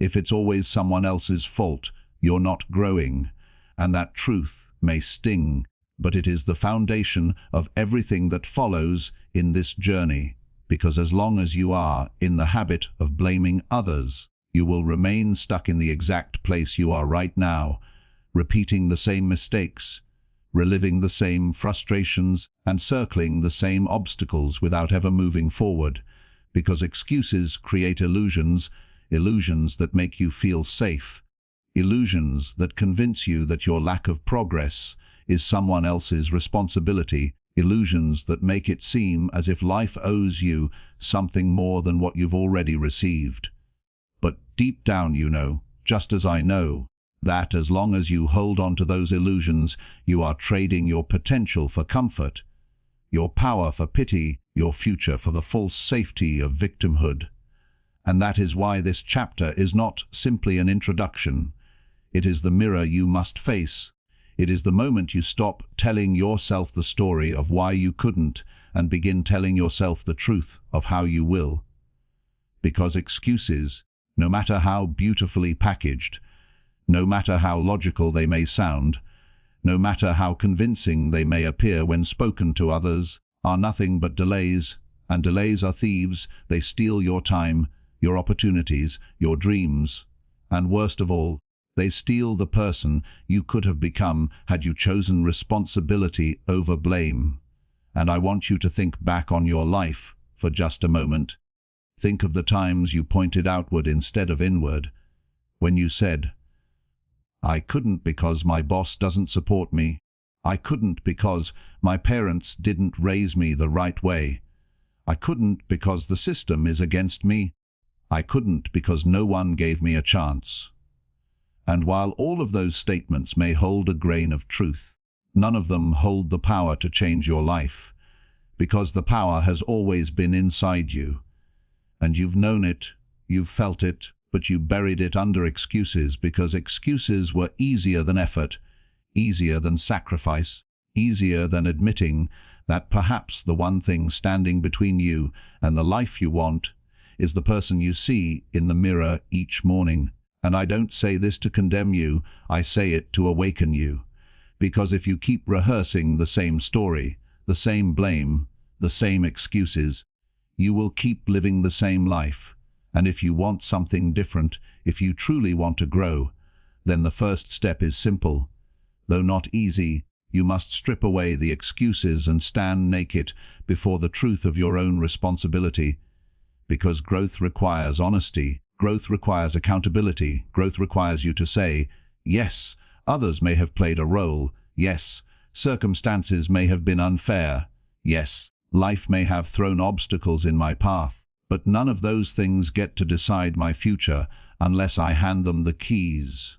If it's always someone else's fault, you're not growing. And that truth may sting, but it is the foundation of everything that follows in this journey. Because as long as you are in the habit of blaming others, you will remain stuck in the exact place you are right now, repeating the same mistakes, reliving the same frustrations, and circling the same obstacles without ever moving forward. Because excuses create illusions, illusions that make you feel safe, illusions that convince you that your lack of progress is someone else's responsibility, illusions that make it seem as if life owes you something more than what you've already received. But deep down you know, just as I know, that as long as you hold on to those illusions, you are trading your potential for comfort, your power for pity, your future for the false safety of victimhood. And that is why this chapter is not simply an introduction. It is the mirror you must face. It is the moment you stop telling yourself the story of why you couldn't and begin telling yourself the truth of how you will. Because excuses, no matter how beautifully packaged, no matter how logical they may sound, no matter how convincing they may appear when spoken to others, are nothing but delays, and delays are thieves. They steal your time, your opportunities, your dreams, and worst of all, they steal the person you could have become had you chosen responsibility over blame. And I want you to think back on your life for just a moment. Think of the times you pointed outward instead of inward, when you said, "I couldn't because my boss doesn't support me. I couldn't because my parents didn't raise me the right way. I couldn't because the system is against me. I couldn't because no one gave me a chance." And while all of those statements may hold a grain of truth, none of them hold the power to change your life, because the power has always been inside you. And you've known it, you've felt it, but you buried it under excuses because excuses were easier than effort, easier than sacrifice, easier than admitting that perhaps the one thing standing between you and the life you want is the person you see in the mirror each morning. And I don't say this to condemn you, I say it to awaken you. Because if you keep rehearsing the same story, the same blame, the same excuses, you will keep living the same life. And if you want something different, if you truly want to grow, then the first step is simple. Though not easy, you must strip away the excuses and stand naked before the truth of your own responsibility. Because growth requires honesty, growth requires accountability, growth requires you to say, yes, others may have played a role, yes, circumstances may have been unfair, yes, life may have thrown obstacles in my path, but none of those things get to decide my future unless I hand them the keys.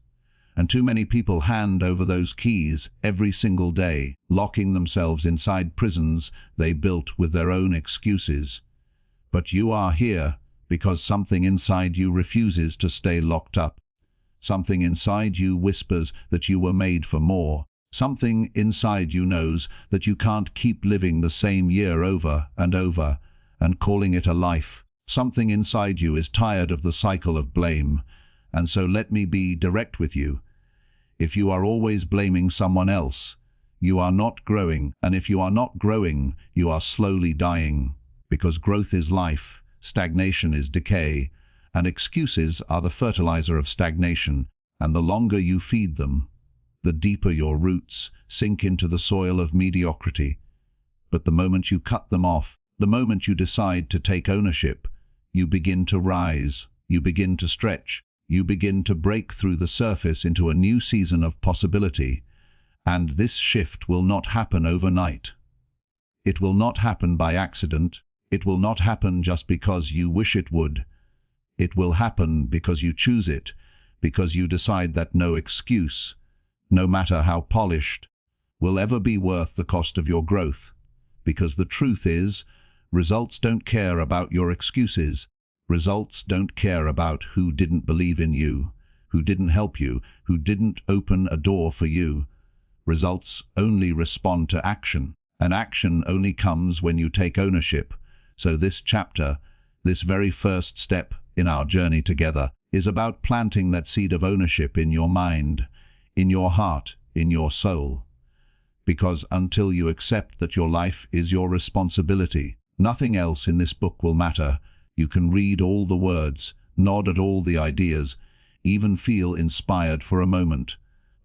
And too many people hand over those keys every single day, locking themselves inside prisons they built with their own excuses. But you are here because something inside you refuses to stay locked up. Something inside you whispers that you were made for more. Something inside you knows that you can't keep living the same year over and over and calling it a life. Something inside you is tired of the cycle of blame. And so let me be direct with you. If you are always blaming someone else, you are not growing. And if you are not growing, you are slowly dying. Because growth is life, stagnation is decay, and excuses are the fertilizer of stagnation. And the longer you feed them, the deeper your roots sink into the soil of mediocrity. But the moment you cut them off, the moment you decide to take ownership, you begin to rise, you begin to stretch, you begin to break through the surface into a new season of possibility. And this shift will not happen overnight. It will not happen by accident. It will not happen just because you wish it would. It will happen because you choose it, because you decide that no excuse, no matter how polished, will ever be worth the cost of your growth. Because the truth is, results don't care about your excuses. Results don't care about who didn't believe in you, who didn't help you, who didn't open a door for you. Results only respond to action, and action only comes when you take ownership. So this chapter, this very first step in our journey together, is about planting that seed of ownership in your mind, in your heart, in your soul. Because until you accept that your life is your responsibility, nothing else in this book will matter. You can read all the words, nod at all the ideas, even feel inspired for a moment.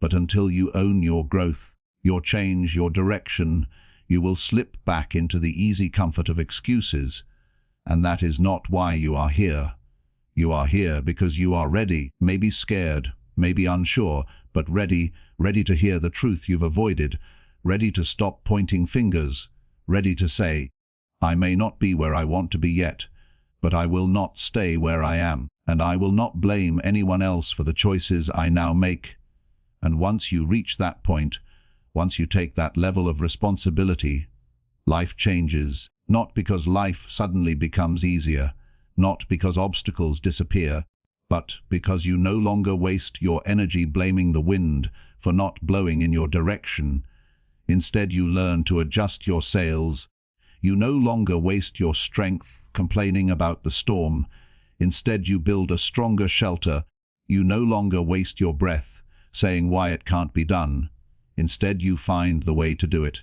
But until you own your growth, your change, your direction, you will slip back into the easy comfort of excuses. And that is not why you are here. You are here because you are ready, maybe scared, maybe unsure, but ready to hear the truth you've avoided, ready to stop pointing fingers, ready to say, I may not be where I want to be yet, but I will not stay where I am, and I will not blame anyone else for the choices I now make. And once you reach that point, once you take that level of responsibility, life changes, not because life suddenly becomes easier, not because obstacles disappear, but because you no longer waste your energy blaming the wind for not blowing in your direction. Instead, you learn to adjust your sails. You no longer waste your strength complaining about the storm. Instead, you build a stronger shelter. You no longer waste your breath saying why it can't be done. Instead, you find the way to do it.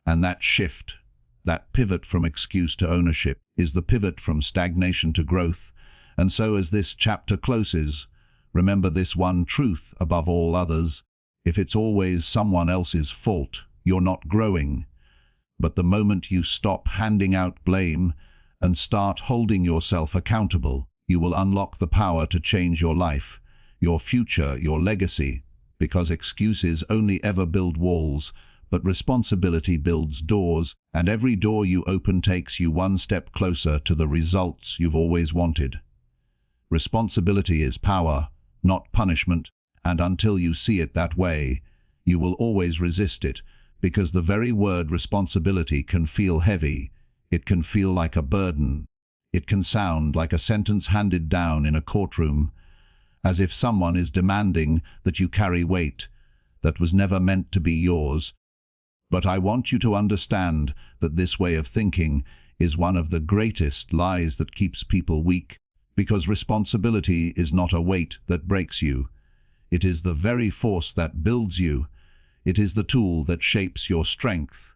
And that shift, that pivot from excuse to ownership, is the pivot from stagnation to growth. And so as this chapter closes, remember this one truth above all others. If it's always someone else's fault, you're not growing. But the moment you stop handing out blame and start holding yourself accountable, you will unlock the power to change your life, your future, your legacy, because excuses only ever build walls, but responsibility builds doors, and every door you open takes you one step closer to the results you've always wanted. Responsibility is power, not punishment, and until you see it that way, you will always resist it, because the very word responsibility can feel heavy. It can feel like a burden. It can sound like a sentence handed down in a courtroom, as if someone is demanding that you carry weight that was never meant to be yours. But I want you to understand that this way of thinking is one of the greatest lies that keeps people weak, because responsibility is not a weight that breaks you. It is the very force that builds you. It is the tool that shapes your strength.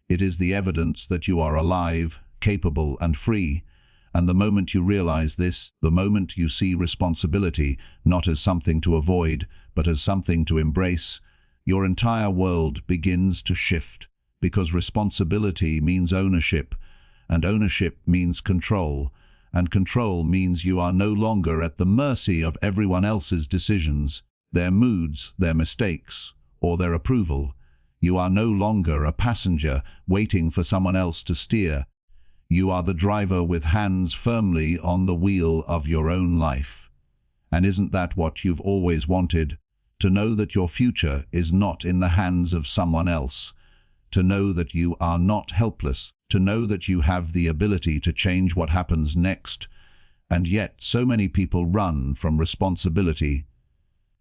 It is the evidence that you are alive, capable, and free. And the moment you realize this, the moment you see responsibility not as something to avoid, but as something to embrace, your entire world begins to shift, because responsibility means ownership, and ownership means control, and control means you are no longer at the mercy of everyone else's decisions, their moods, their mistakes, or their approval. You are no longer a passenger waiting for someone else to steer. You are the driver with hands firmly on the wheel of your own life. And isn't that what you've always wanted? To know that your future is not in the hands of someone else. To know that you are not helpless. To know that you have the ability to change what happens next. And yet so many people run from responsibility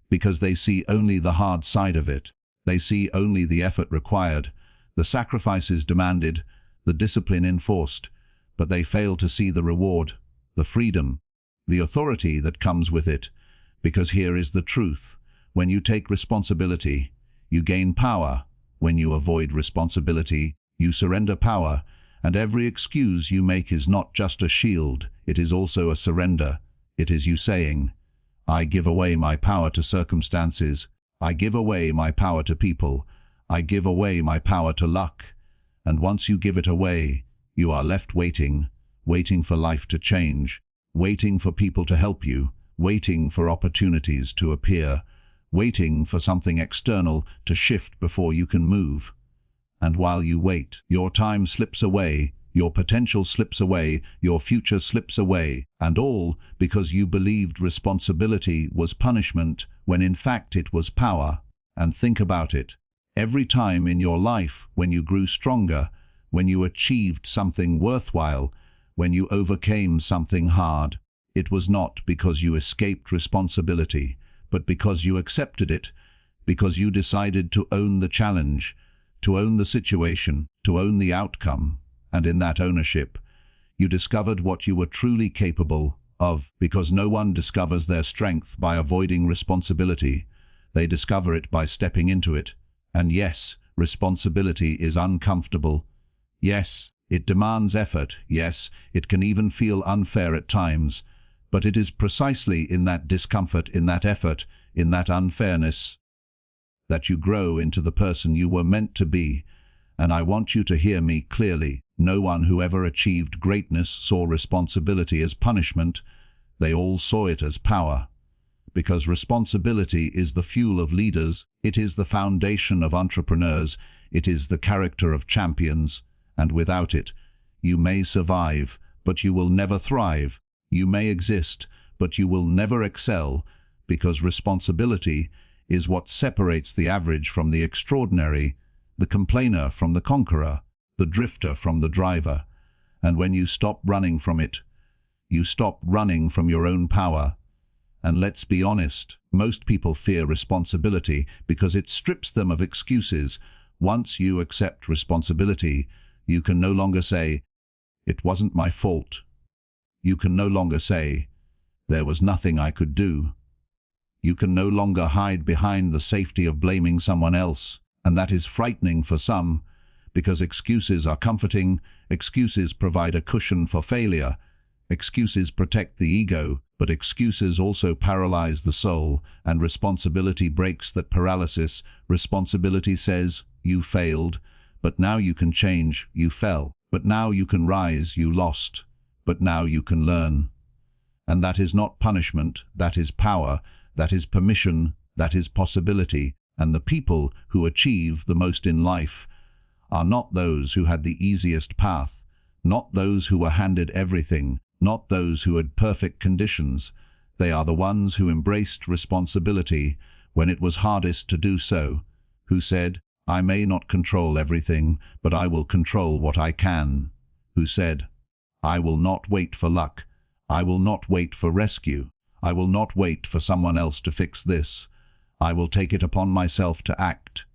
because they see only the hard side of it. They see only the effort required, the sacrifices demanded, the discipline enforced, but they fail to see the reward, the freedom, the authority that comes with it. Because here is the truth. When you take responsibility, you gain power. When you avoid responsibility, you surrender power. And every excuse you make is not just a shield, it is also a surrender. It is you saying, I give away my power to circumstances. I give away my power to people. I give away my power to luck. And once you give it away, you are left waiting for life to change, waiting for people to help you, waiting for opportunities to appear, waiting for something external to shift before you can move. And while you wait, your time slips away, your potential slips away, your future slips away, and all because you believed responsibility was punishment when in fact it was power. And think about it. Every time in your life when you grew stronger, when you achieved something worthwhile, when you overcame something hard, it was not because you escaped responsibility, but because you accepted it, because you decided to own the challenge, to own the situation, to own the outcome. And in that ownership, you discovered what you were truly capable because no one discovers their strength by avoiding responsibility. They discover it by stepping into it. And yes, responsibility is uncomfortable. Yes, it demands effort. Yes, it can even feel unfair at times. But it is precisely in that discomfort, in that effort, in that unfairness, that you grow into the person you were meant to be. And I want you to hear me clearly. No one who ever achieved greatness saw responsibility as punishment. They all saw it as power. Because responsibility is the fuel of leaders, it is the foundation of entrepreneurs, it is the character of champions, and without it, you may survive, but you will never thrive. You may exist, but you will never excel, because responsibility is what separates the average from the extraordinary, the complainer from the conqueror, the drifter from the driver. And when you stop running from it, you stop running from your own power. And let's be honest, most people fear responsibility because it strips them of excuses. Once you accept responsibility, you can no longer say, "It wasn't my fault." You can no longer say, "There was nothing I could do." You can no longer hide behind the safety of blaming someone else, and that is frightening for some, because excuses are comforting, excuses provide a cushion for failure, excuses protect the ego, but excuses also paralyze the soul, and responsibility breaks that paralysis. Responsibility says, "You failed, but now you can change. You fell, but now you can rise. You lost, but now you can learn." And that is not punishment, that is power, that is permission, that is possibility. And the people who achieve the most in life are not those who had the easiest path, not those who were handed everything, not those who had perfect conditions. They are the ones who embraced responsibility when it was hardest to do so, who said, "I may not control everything, but I will control what I can," who said, "I will not wait for luck, I will not wait for rescue, I will not wait for someone else to fix this, I will take it upon myself to act."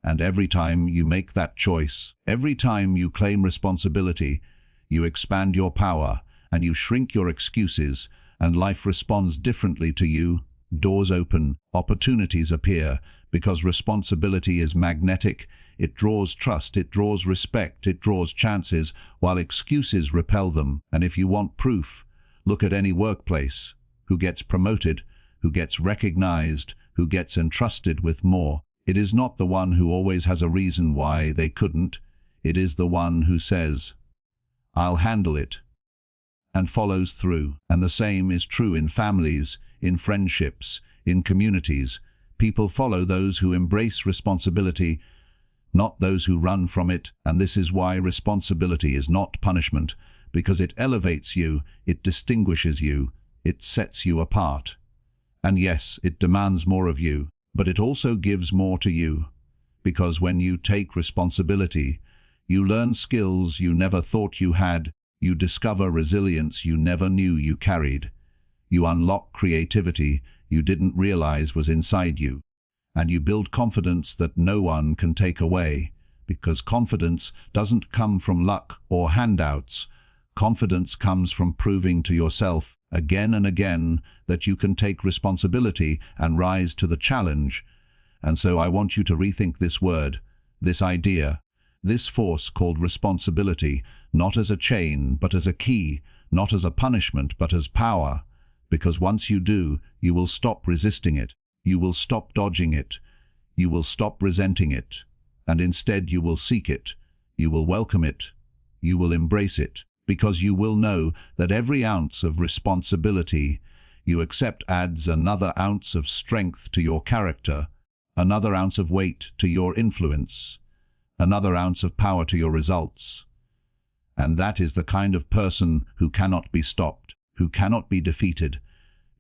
And every time you make that choice, every time you claim responsibility, you expand your power, and you shrink your excuses, and life responds differently to you. Doors open, opportunities appear, because responsibility is magnetic. It draws trust, it draws respect, it draws chances, while excuses repel them. And if you want proof, look at any workplace. Who gets promoted, who gets recognized, who gets entrusted with more? It is not the one who always has a reason why they couldn't. It is the one who says, "I'll handle it," and follows through. And the same is true in families, in friendships, in communities. People follow those who embrace responsibility, not those who run from it. And this is why responsibility is not punishment, because it elevates you, it distinguishes you, it sets you apart. And yes, it demands more of you, but it also gives more to you, because when you take responsibility, you learn skills you never thought you had. You discover resilience you never knew you carried. You unlock creativity you didn't realize was inside you. And you build confidence that no one can take away, because confidence doesn't come from luck or handouts. Confidence comes from proving to yourself again and again that you can take responsibility and rise to the challenge. And so I want you to rethink this word, this idea, this force called responsibility, not as a chain, but as a key, not as a punishment, but as power. Because once you do, you will stop resisting it, you will stop dodging it, you will stop resenting it, and instead you will seek it, you will welcome it, you will embrace it, because you will know that every ounce of responsibility you accept adds another ounce of strength to your character, another ounce of weight to your influence, another ounce of power to your results. And that is the kind of person who cannot be stopped, who cannot be defeated,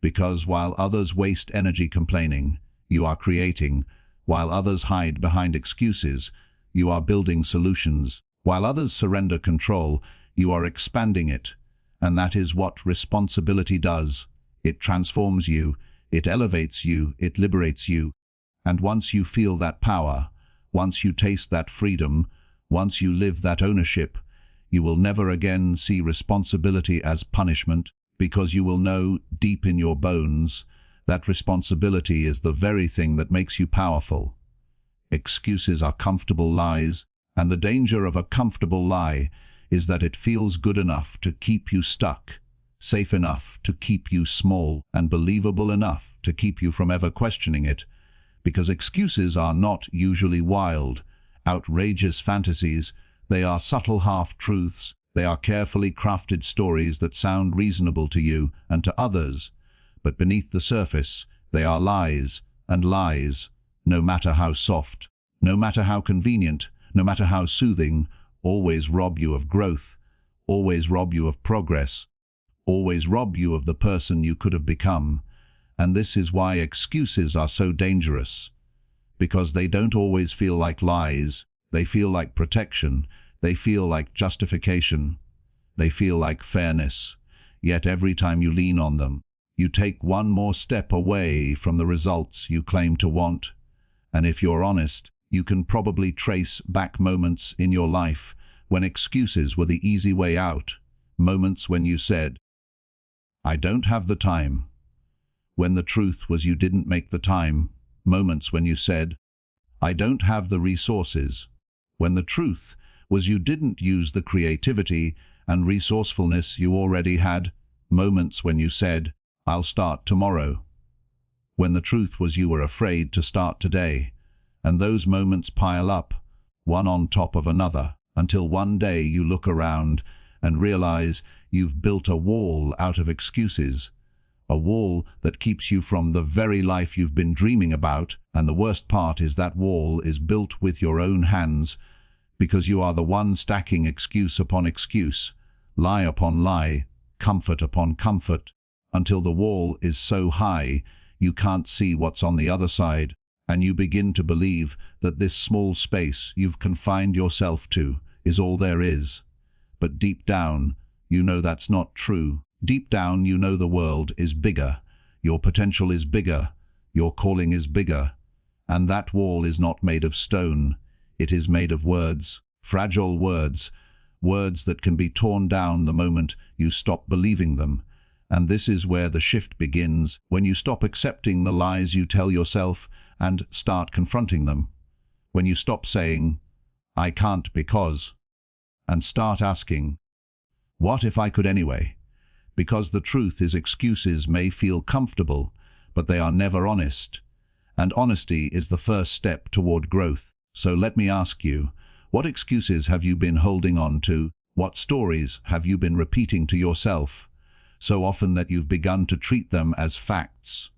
because while others waste energy complaining, you are creating. While others hide behind excuses, you are building solutions. While others surrender control, you are expanding it. And that is what responsibility does. It transforms you, it elevates you, it liberates you. And once you feel that power, once you taste that freedom, once you live that ownership, you will never again see responsibility as punishment, because you will know deep in your bones that responsibility is the very thing that makes you powerful. Excuses are comfortable lies, and the danger of a comfortable lie is that it feels good enough to keep you stuck, safe enough to keep you small, and believable enough to keep you from ever questioning it. Because excuses are not usually wild, outrageous fantasies. They are subtle half-truths. They are carefully crafted stories that sound reasonable to you and to others. But beneath the surface, they are lies, and lies, no matter how soft, no matter how convenient, no matter how soothing, always rob you of growth, always rob you of progress, always rob you of the person you could have become. And this is why excuses are so dangerous. Because they don't always feel like lies. They feel like protection. They feel like justification. They feel like fairness. Yet every time you lean on them, you take one more step away from the results you claim to want. And if you're honest, you can probably trace back moments in your life when excuses were the easy way out. Moments when you said, "I don't have the time," when the truth was you didn't make the time. Moments when you said, "I don't have the resources," when the truth was you didn't use the creativity and resourcefulness you already had. Moments when you said, "I'll start tomorrow," when the truth was you were afraid to start today. And those moments pile up, one on top of another, until one day you look around and realize you've built a wall out of excuses. A wall that keeps you from the very life you've been dreaming about. And the worst part is that wall is built with your own hands, because you are the one stacking excuse upon excuse, lie upon lie, comfort upon comfort, until the wall is so high you can't see what's on the other side, and you begin to believe that this small space you've confined yourself to is all there is. But deep down, you know that's not true. Deep down, you know the world is bigger, your potential is bigger, your calling is bigger, and that wall is not made of stone. It is made of words, fragile words, words that can be torn down the moment you stop believing them. And this is where the shift begins, when you stop accepting the lies you tell yourself and start confronting them. When you stop saying, "I can't because," and start asking, "What if I could anyway?" Because the truth is excuses may feel comfortable, but they are never honest. And honesty is the first step toward growth. So let me ask you, what excuses have you been holding on to? What stories have you been repeating to yourself so often that you've begun to treat them as facts?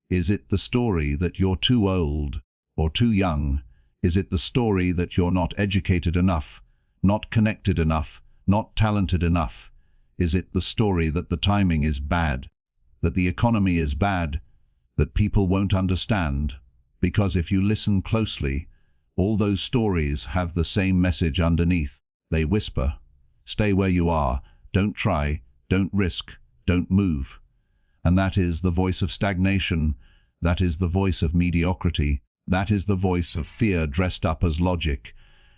Is it the story that you're too old or too young? Is it the story that you're not educated enough, not connected enough, not talented enough? Is it the story that the timing is bad, that the economy is bad, that people won't understand? Because if you listen closely, all those stories have the same message underneath. They whisper, "Stay where you are, don't try, don't risk, don't move." And that is the voice of stagnation. That is the voice of mediocrity. That is the voice of fear dressed up as logic.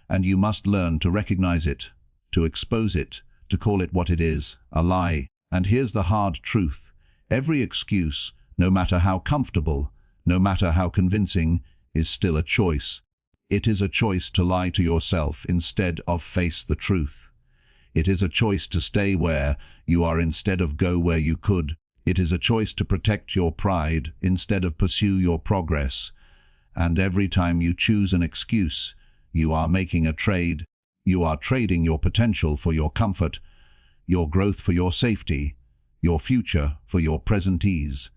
And you must learn to recognize it, to expose it, to call it what it is, a lie. And here's the hard truth. Every excuse, no matter how comfortable, no matter how convincing, is still a choice. It is a choice to lie to yourself instead of face the truth. It is a choice to stay where you are instead of go where you could. It is a choice to protect your pride instead of pursue your progress. And every time you choose an excuse, you are making a trade. You are trading your potential for your comfort, your growth for your safety, your future for your present ease.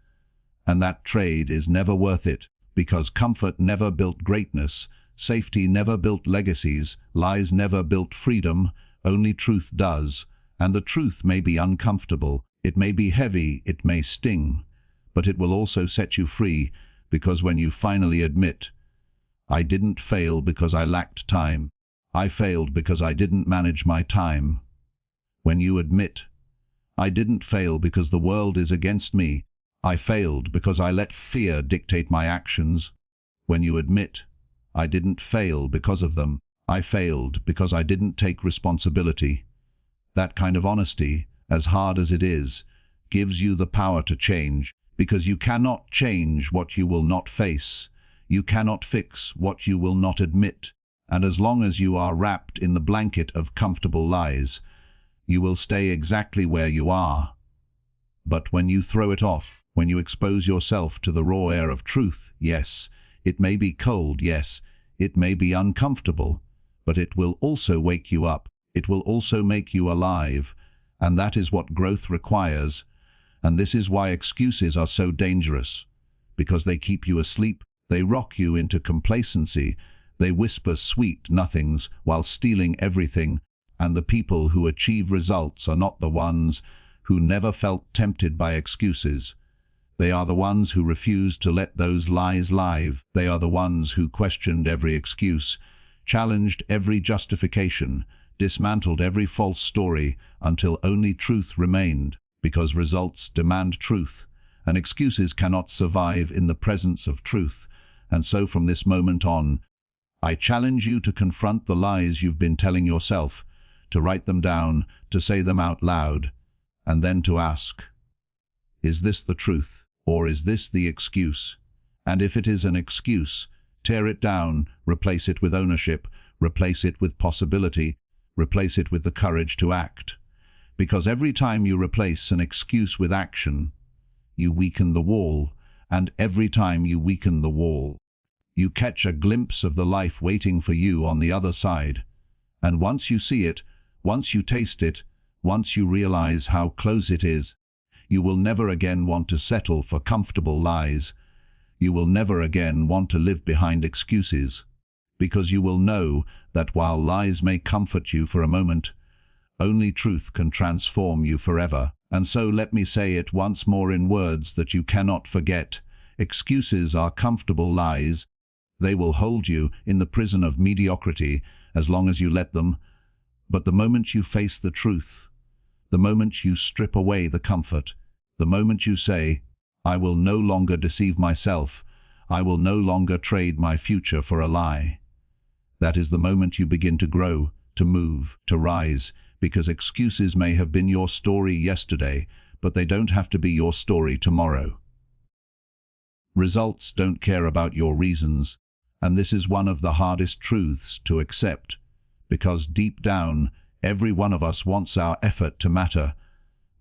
And that trade is never worth it, because comfort never built greatness, safety never built legacies, lies never built freedom, only truth does. And the truth may be uncomfortable, it may be heavy, it may sting, but it will also set you free, because when you finally admit, "I didn't fail because I lacked time, I failed because I didn't manage my time." When you admit, "I didn't fail because the world is against me, I failed because I let fear dictate my actions." When you admit, "I didn't fail because of them, I failed because I didn't take responsibility." That kind of honesty, as hard as it is, gives you the power to change, because you cannot change what you will not face. You cannot fix what you will not admit. And as long as you are wrapped in the blanket of comfortable lies, you will stay exactly where you are. But when you throw it off, when you expose yourself to the raw air of truth, yes, it may be cold, yes, it may be uncomfortable, but it will also wake you up. It will also make you alive, and that is what growth requires. And this is why excuses are so dangerous, because they keep you asleep, they rock you into complacency, they whisper sweet nothings while stealing everything, and the people who achieve results are not the ones who never felt tempted by excuses. They are the ones who refused to let those lies live. They are the ones who questioned every excuse, challenged every justification, dismantled every false story until only truth remained, because results demand truth, and excuses cannot survive in the presence of truth. And so from this moment on, I challenge you to confront the lies you've been telling yourself, to write them down, to say them out loud, and then to ask, is this the truth, or is this the excuse? And if it is an excuse, tear it down, replace it with ownership, replace it with possibility, replace it with the courage to act. Because every time you replace an excuse with action, you weaken the wall, and every time you weaken the wall, you catch a glimpse of the life waiting for you on the other side. And once you see it, once you taste it, once you realize how close it is, you will never again want to settle for comfortable lies. You will never again want to live behind excuses, because you will know that while lies may comfort you for a moment, only truth can transform you forever. And so let me say it once more in words that you cannot forget. Excuses are comfortable lies. They will hold you in the prison of mediocrity as long as you let them. But the moment you face the truth, the moment you strip away the comfort, the moment you say, I will no longer deceive myself, I will no longer trade my future for a lie, that is the moment you begin to grow, to move, to rise, because excuses may have been your story yesterday, but they don't have to be your story tomorrow. Results don't care about your reasons, and this is one of the hardest truths to accept, because deep down, every one of us wants our effort to matter.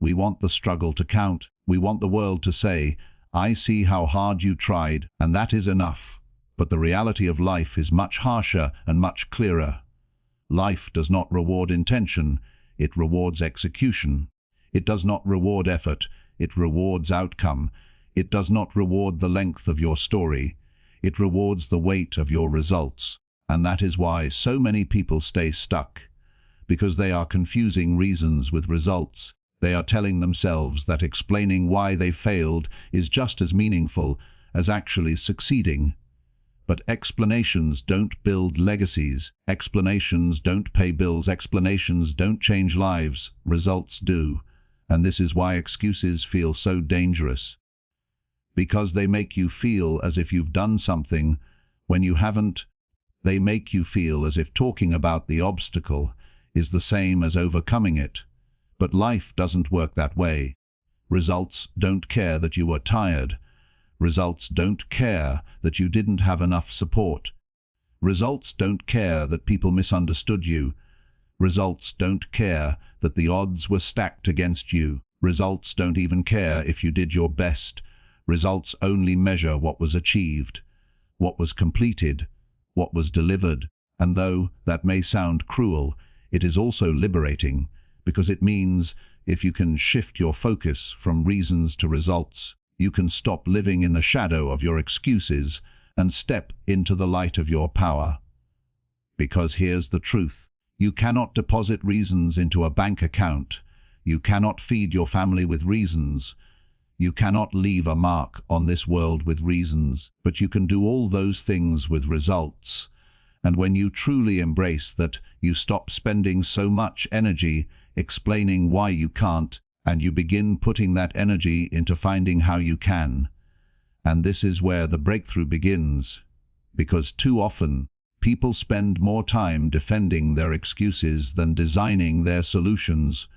We want the struggle to count. We want the world to say, I see how hard you tried, and that is enough. But the reality of life is much harsher and much clearer. Life does not reward intention, it rewards execution. It does not reward effort, it rewards outcome. It does not reward the length of your story, it rewards the weight of your results. And that is why so many people stay stuck, because they are confusing reasons with results. They are telling themselves that explaining why they failed is just as meaningful as actually succeeding. But explanations don't build legacies. Explanations don't pay bills. Explanations don't change lives. Results do. And this is why excuses feel so dangerous. Because they make you feel as if you've done something when you haven't. They make you feel as if talking about the obstacle is the same as overcoming it. But life doesn't work that way. Results don't care that you were tired. Results don't care that you didn't have enough support. Results don't care that people misunderstood you. Results don't care that the odds were stacked against you. Results don't even care if you did your best. Results only measure what was achieved, what was completed, what was delivered. And though that may sound cruel, it is also liberating, because it means if you can shift your focus from reasons to results, you can stop living in the shadow of your excuses and step into the light of your power. Because here's the truth. You cannot deposit reasons into a bank account. You cannot feed your family with reasons. You cannot leave a mark on this world with reasons, but you can do all those things with results. And when you truly embrace that, you stop spending so much energy explaining why you can't, and you begin putting that energy into finding how you can. And this is where the breakthrough begins, because too often people spend more time defending their excuses than designing their solutions.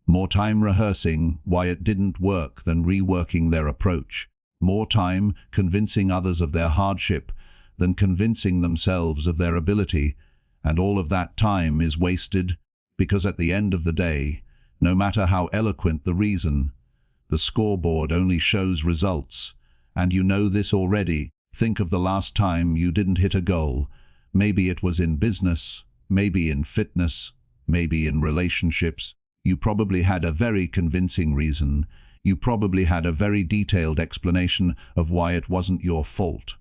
More time rehearsing why it didn't work than reworking their approach. More time convincing others of their hardship than convincing themselves of their ability. And all of that time is wasted because at the end of the day, no matter how eloquent the reason, the scoreboard only shows results. And you know this already. Think of the last time you didn't hit a goal. Maybe it was in business, maybe in fitness, maybe in relationships. You probably had a very convincing reason. You probably had a very detailed explanation of why it wasn't your fault.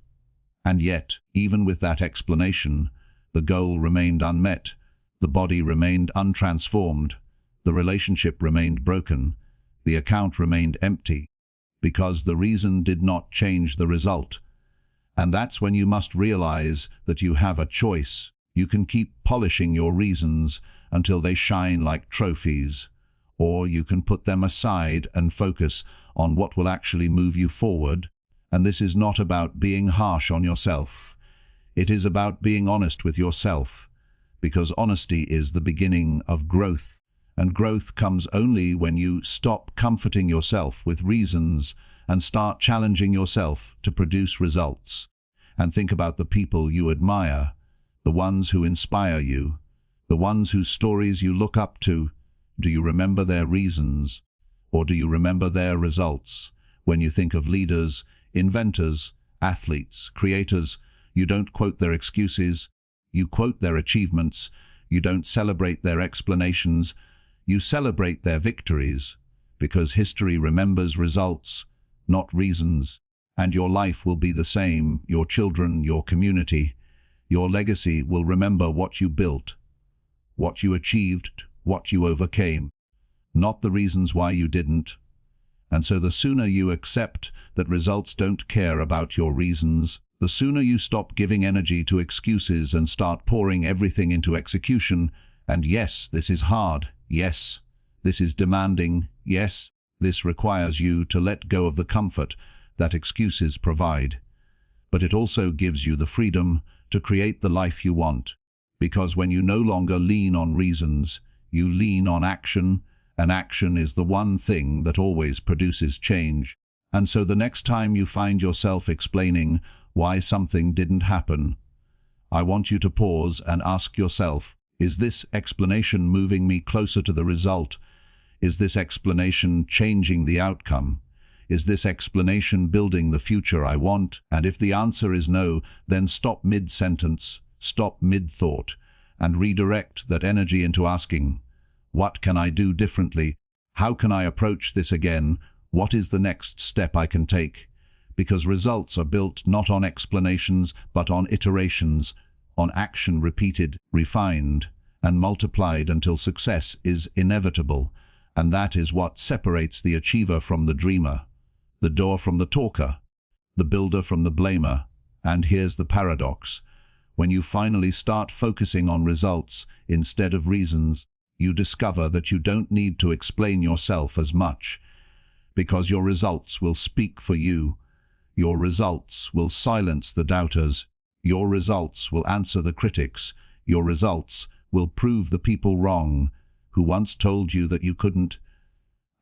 And yet, even with that explanation, the goal remained unmet, the body remained untransformed, the relationship remained broken, the account remained empty, because the reason did not change the result. And that's when you must realize that you have a choice. You can keep polishing your reasons until they shine like trophies, or you can put them aside and focus on what will actually move you forward. And this is not about being harsh on yourself. It is about being honest with yourself, because honesty is the beginning of growth. And growth comes only when you stop comforting yourself with reasons and start challenging yourself to produce results. And think about the people you admire, the ones who inspire you, the ones whose stories you look up to. Do you remember their reasons, or do you remember their results? When you think of leaders, inventors, athletes, creators, you don't quote their excuses, you quote their achievements. You don't celebrate their explanations, you celebrate their victories, because history remembers results, not reasons. And your life will be the same, your children, your community. Your legacy will remember what you built, what you achieved, what you overcame, not the reasons why you didn't. And so the sooner you accept that results don't care about your reasons, the sooner you stop giving energy to excuses and start pouring everything into execution. And yes, this is hard. Yes, this is demanding. Yes, this requires you to let go of the comfort that excuses provide. But it also gives you the freedom to create the life you want. Because when you no longer lean on reasons, you lean on action, and action is the one thing that always produces change. And so the next time you find yourself explaining why something didn't happen, I want you to pause and ask yourself, is this explanation moving me closer to the result? Is this explanation changing the outcome? Is this explanation building the future I want? And if the answer is no, then stop mid-sentence, stop mid-thought, and redirect that energy into asking, what can I do differently? How can I approach this again? What is the next step I can take? Because results are built not on explanations, but on iterations, on action repeated, refined, and multiplied until success is inevitable. And that is what separates the achiever from the dreamer, the doer from the talker, the builder from the blamer. And here's the paradox. When you finally start focusing on results instead of reasons, you discover that you don't need to explain yourself as much, because your results will speak for you. Your results will silence the doubters. Your results will answer the critics. Your results will prove the people wrong who once told you that you couldn't.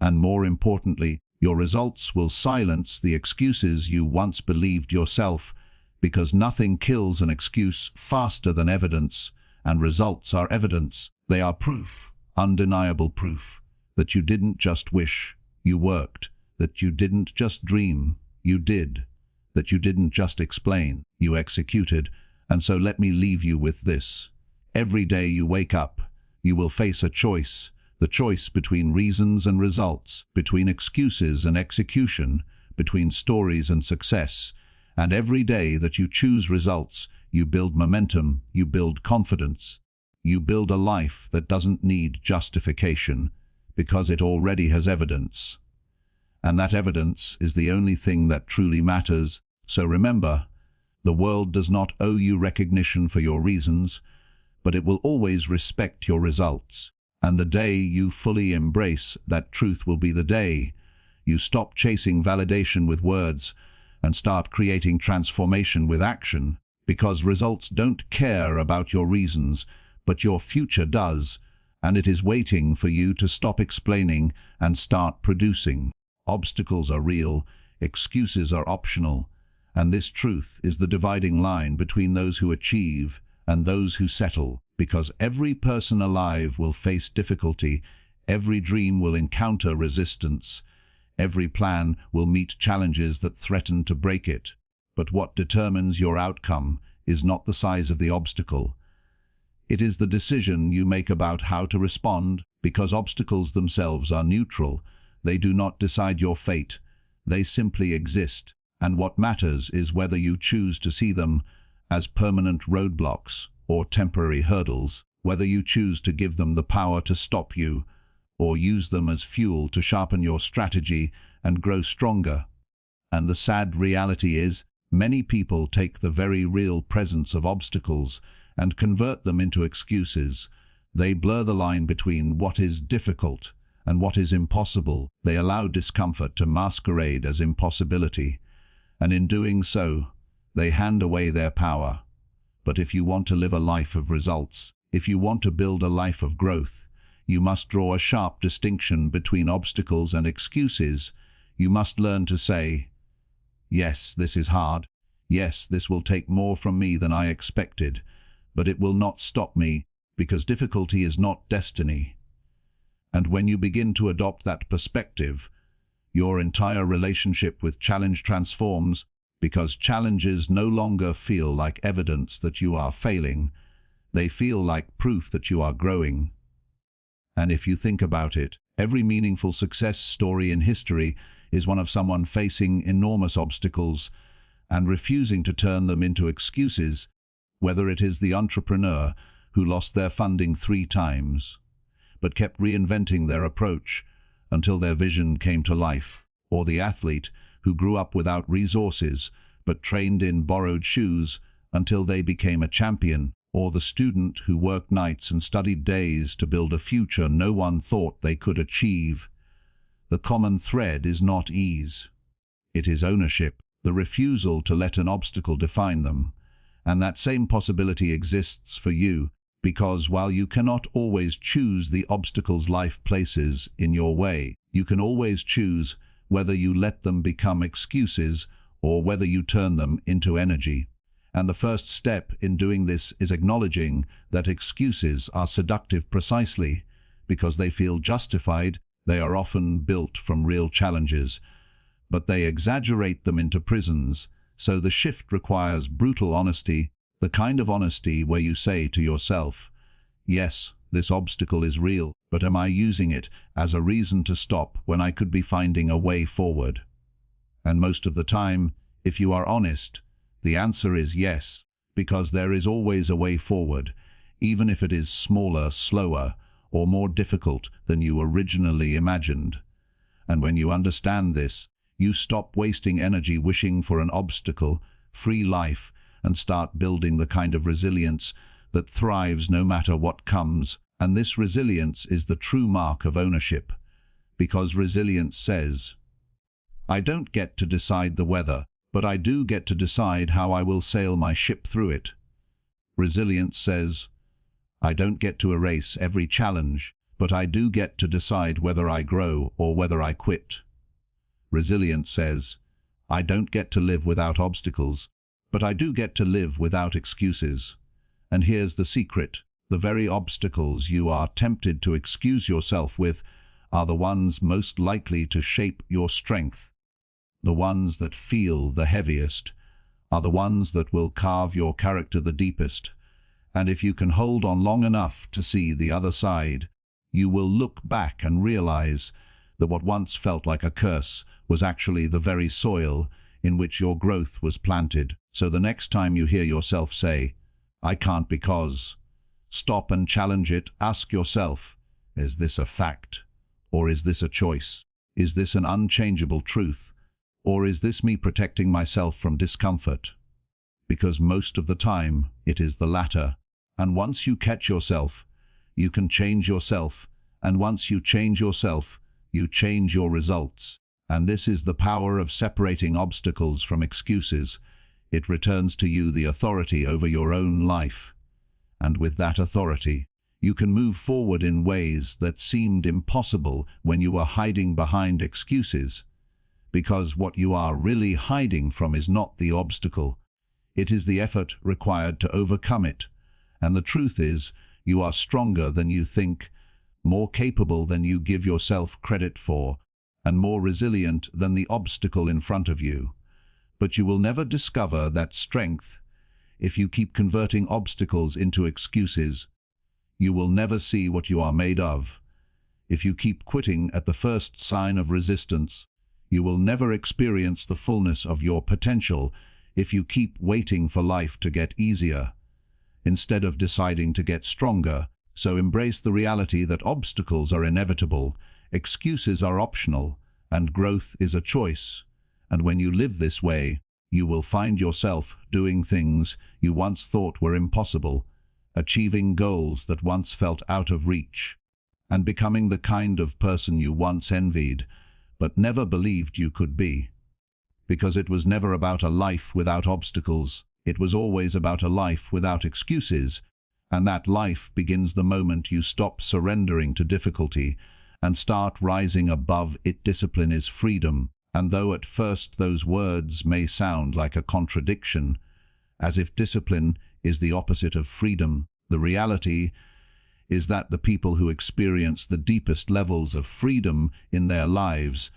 And more importantly, your results will silence the excuses you once believed yourself, because nothing kills an excuse faster than evidence, and results are evidence. They are proof, undeniable proof, that you didn't just wish, you worked, that you didn't just dream, you did, that you didn't just explain, you executed. And so let me leave you with this. Every day you wake up, you will face a choice, the choice between reasons and results, between excuses and execution, between stories and success. And every day that you choose results, you build momentum, you build confidence, you build a life that doesn't need justification, because it already has evidence. And that evidence is the only thing that truly matters. So remember, the world does not owe you recognition for your reasons, but it will always respect your results. And the day you fully embrace that truth will be the day you stop chasing validation with words and start creating transformation with action, because results don't care about your reasons, but your future does. and it is waiting for you to stop explaining and start producing. Obstacles are real, excuses are optional, and this truth is the dividing line between those who achieve and those who settle, because every person alive will face difficulty, every dream will encounter resistance, every plan will meet challenges that threaten to break it. But what determines your outcome is not the size of the obstacle. It is the decision you make about how to respond, because obstacles themselves are neutral. They do not decide your fate. They simply exist, and what matters is whether you choose to see them as permanent roadblocks or temporary hurdles, whether you choose to give them the power to stop you or use them as fuel to sharpen your strategy and grow stronger. And the sad reality is, many people take the very real presence of obstacles and convert them into excuses. They blur the line between what is difficult and what is impossible. They allow discomfort to masquerade as impossibility, and in doing so, they hand away their power. But if you want to live a life of results, if you want to build a life of growth, you must draw a sharp distinction between obstacles and excuses. You must learn to say, yes, this is hard. Yes, this will take more from me than I expected, but it will not stop me, because difficulty is not destiny. And when you begin to adopt that perspective, your entire relationship with challenge transforms, because challenges no longer feel like evidence that you are failing. They feel like proof that you are growing. And if you think about it, every meaningful success story in history is one of someone facing enormous obstacles and refusing to turn them into excuses, whether it is the entrepreneur who lost their funding 3 times, but kept reinventing their approach until their vision came to life, or the athlete who grew up without resources but trained in borrowed shoes until they became a champion, or the student who worked nights and studied days to build a future no one thought they could achieve. The common thread is not ease. It is ownership, the refusal to let an obstacle define them. And that same possibility exists for you, because while you cannot always choose the obstacles life places in your way, you can always choose whether you let them become excuses or whether you turn them into energy. And the first step in doing this is acknowledging that excuses are seductive precisely because they feel justified. They are often built from real challenges, but they exaggerate them into prisons. So the shift requires brutal honesty, the kind of honesty where you say to yourself, yes, this obstacle is real, but am I using it as a reason to stop when I could be finding a way forward? And most of the time, if you are honest, the answer is yes, because there is always a way forward, even if it is smaller, slower, or more difficult than you originally imagined. And when you understand this, you stop wasting energy wishing for an obstacle-free life and start building the kind of resilience that thrives no matter what comes. And this resilience is the true mark of ownership, because resilience says, I don't get to decide the weather, but I do get to decide how I will sail my ship through it. Resilience says, I don't get to erase every challenge, but I do get to decide whether I grow or whether I quit. Resilience says, I don't get to live without obstacles, but I do get to live without excuses. And here's the secret. The very obstacles you are tempted to excuse yourself with are the ones most likely to shape your strength. The ones that feel the heaviest are the ones that will carve your character the deepest. And if you can hold on long enough to see the other side, you will look back and realize that what once felt like a curse was actually the very soil in which your growth was planted. So the next time you hear yourself say, I can't because, stop and challenge it. Ask yourself, is this a fact? Or is this a choice? Is this an unchangeable truth? Or is this me protecting myself from discomfort? Because most of the time, it is the latter. And once you catch yourself, you can change yourself. And once you change yourself, you change your results. And this is the power of separating obstacles from excuses. It returns to you the authority over your own life. And with that authority, You can move forward in ways that seemed impossible when you were hiding behind excuses, because what you are really hiding from is not the obstacle. It is the effort required to overcome it. And the truth is, you are stronger than you think, more capable than you give yourself credit for, and more resilient than the obstacle in front of you. But you will never discover that strength if you keep converting obstacles into excuses. You will never see what you are made of. If you keep quitting at the first sign of resistance, you will never experience the fullness of your potential if you keep waiting for life to get easier, instead of deciding to get stronger. So embrace the reality that obstacles are inevitable, excuses are optional, and growth is a choice. And when you live this way, you will find yourself doing things you once thought were impossible, achieving goals that once felt out of reach, and becoming the kind of person you once envied, but never believed you could be. Because it was never about a life without obstacles, it was always about a life without excuses, and that life begins the moment you stop surrendering to difficulty and start rising above it. Discipline is freedom, and though at first those words may sound like a contradiction, as if discipline is the opposite of freedom, the reality is that the people who experience the deepest levels of freedom in their lives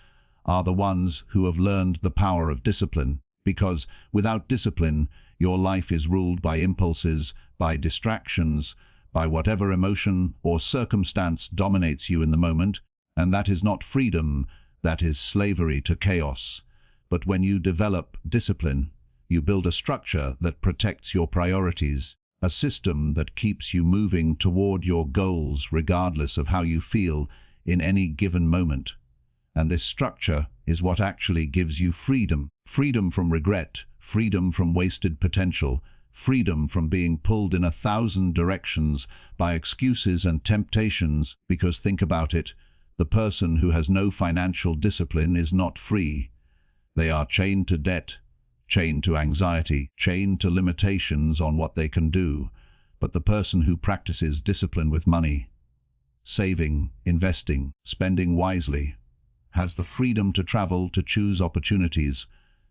are the ones who have learned the power of discipline, because without discipline, your life is ruled by impulses, by distractions, by whatever emotion or circumstance dominates you in the moment, and that is not freedom, that is slavery to chaos. But when you develop discipline, you build a structure that protects your priorities, a system that keeps you moving toward your goals regardless of how you feel in any given moment. And this structure is what actually gives you freedom. Freedom from regret, freedom from wasted potential, freedom from being pulled in 1,000 directions by excuses and temptations. Because think about it, the person who has no financial discipline is not free. They are chained to debt, chained to anxiety, chained to limitations on what they can do. But the person who practices discipline with money, saving, investing, spending wisely, has the freedom to travel, to choose opportunities,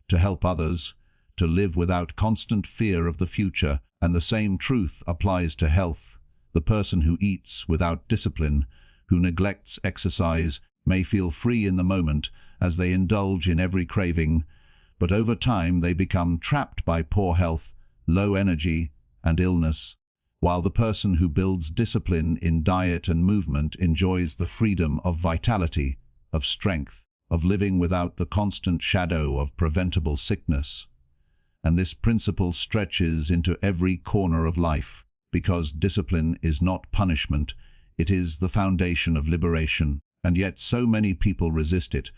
to help others, to live without constant fear of the future. And the same truth applies to health. The person who eats without discipline, who neglects exercise, may feel free in the moment as they indulge in every craving, but over time they become trapped by poor health, low energy, and illness, while the person who builds discipline in diet and movement enjoys the freedom of vitality, of strength, of living without the constant shadow of preventable sickness. And this principle stretches into every corner of life, because discipline is not punishment, it is the foundation of liberation. And yet so many people resist it,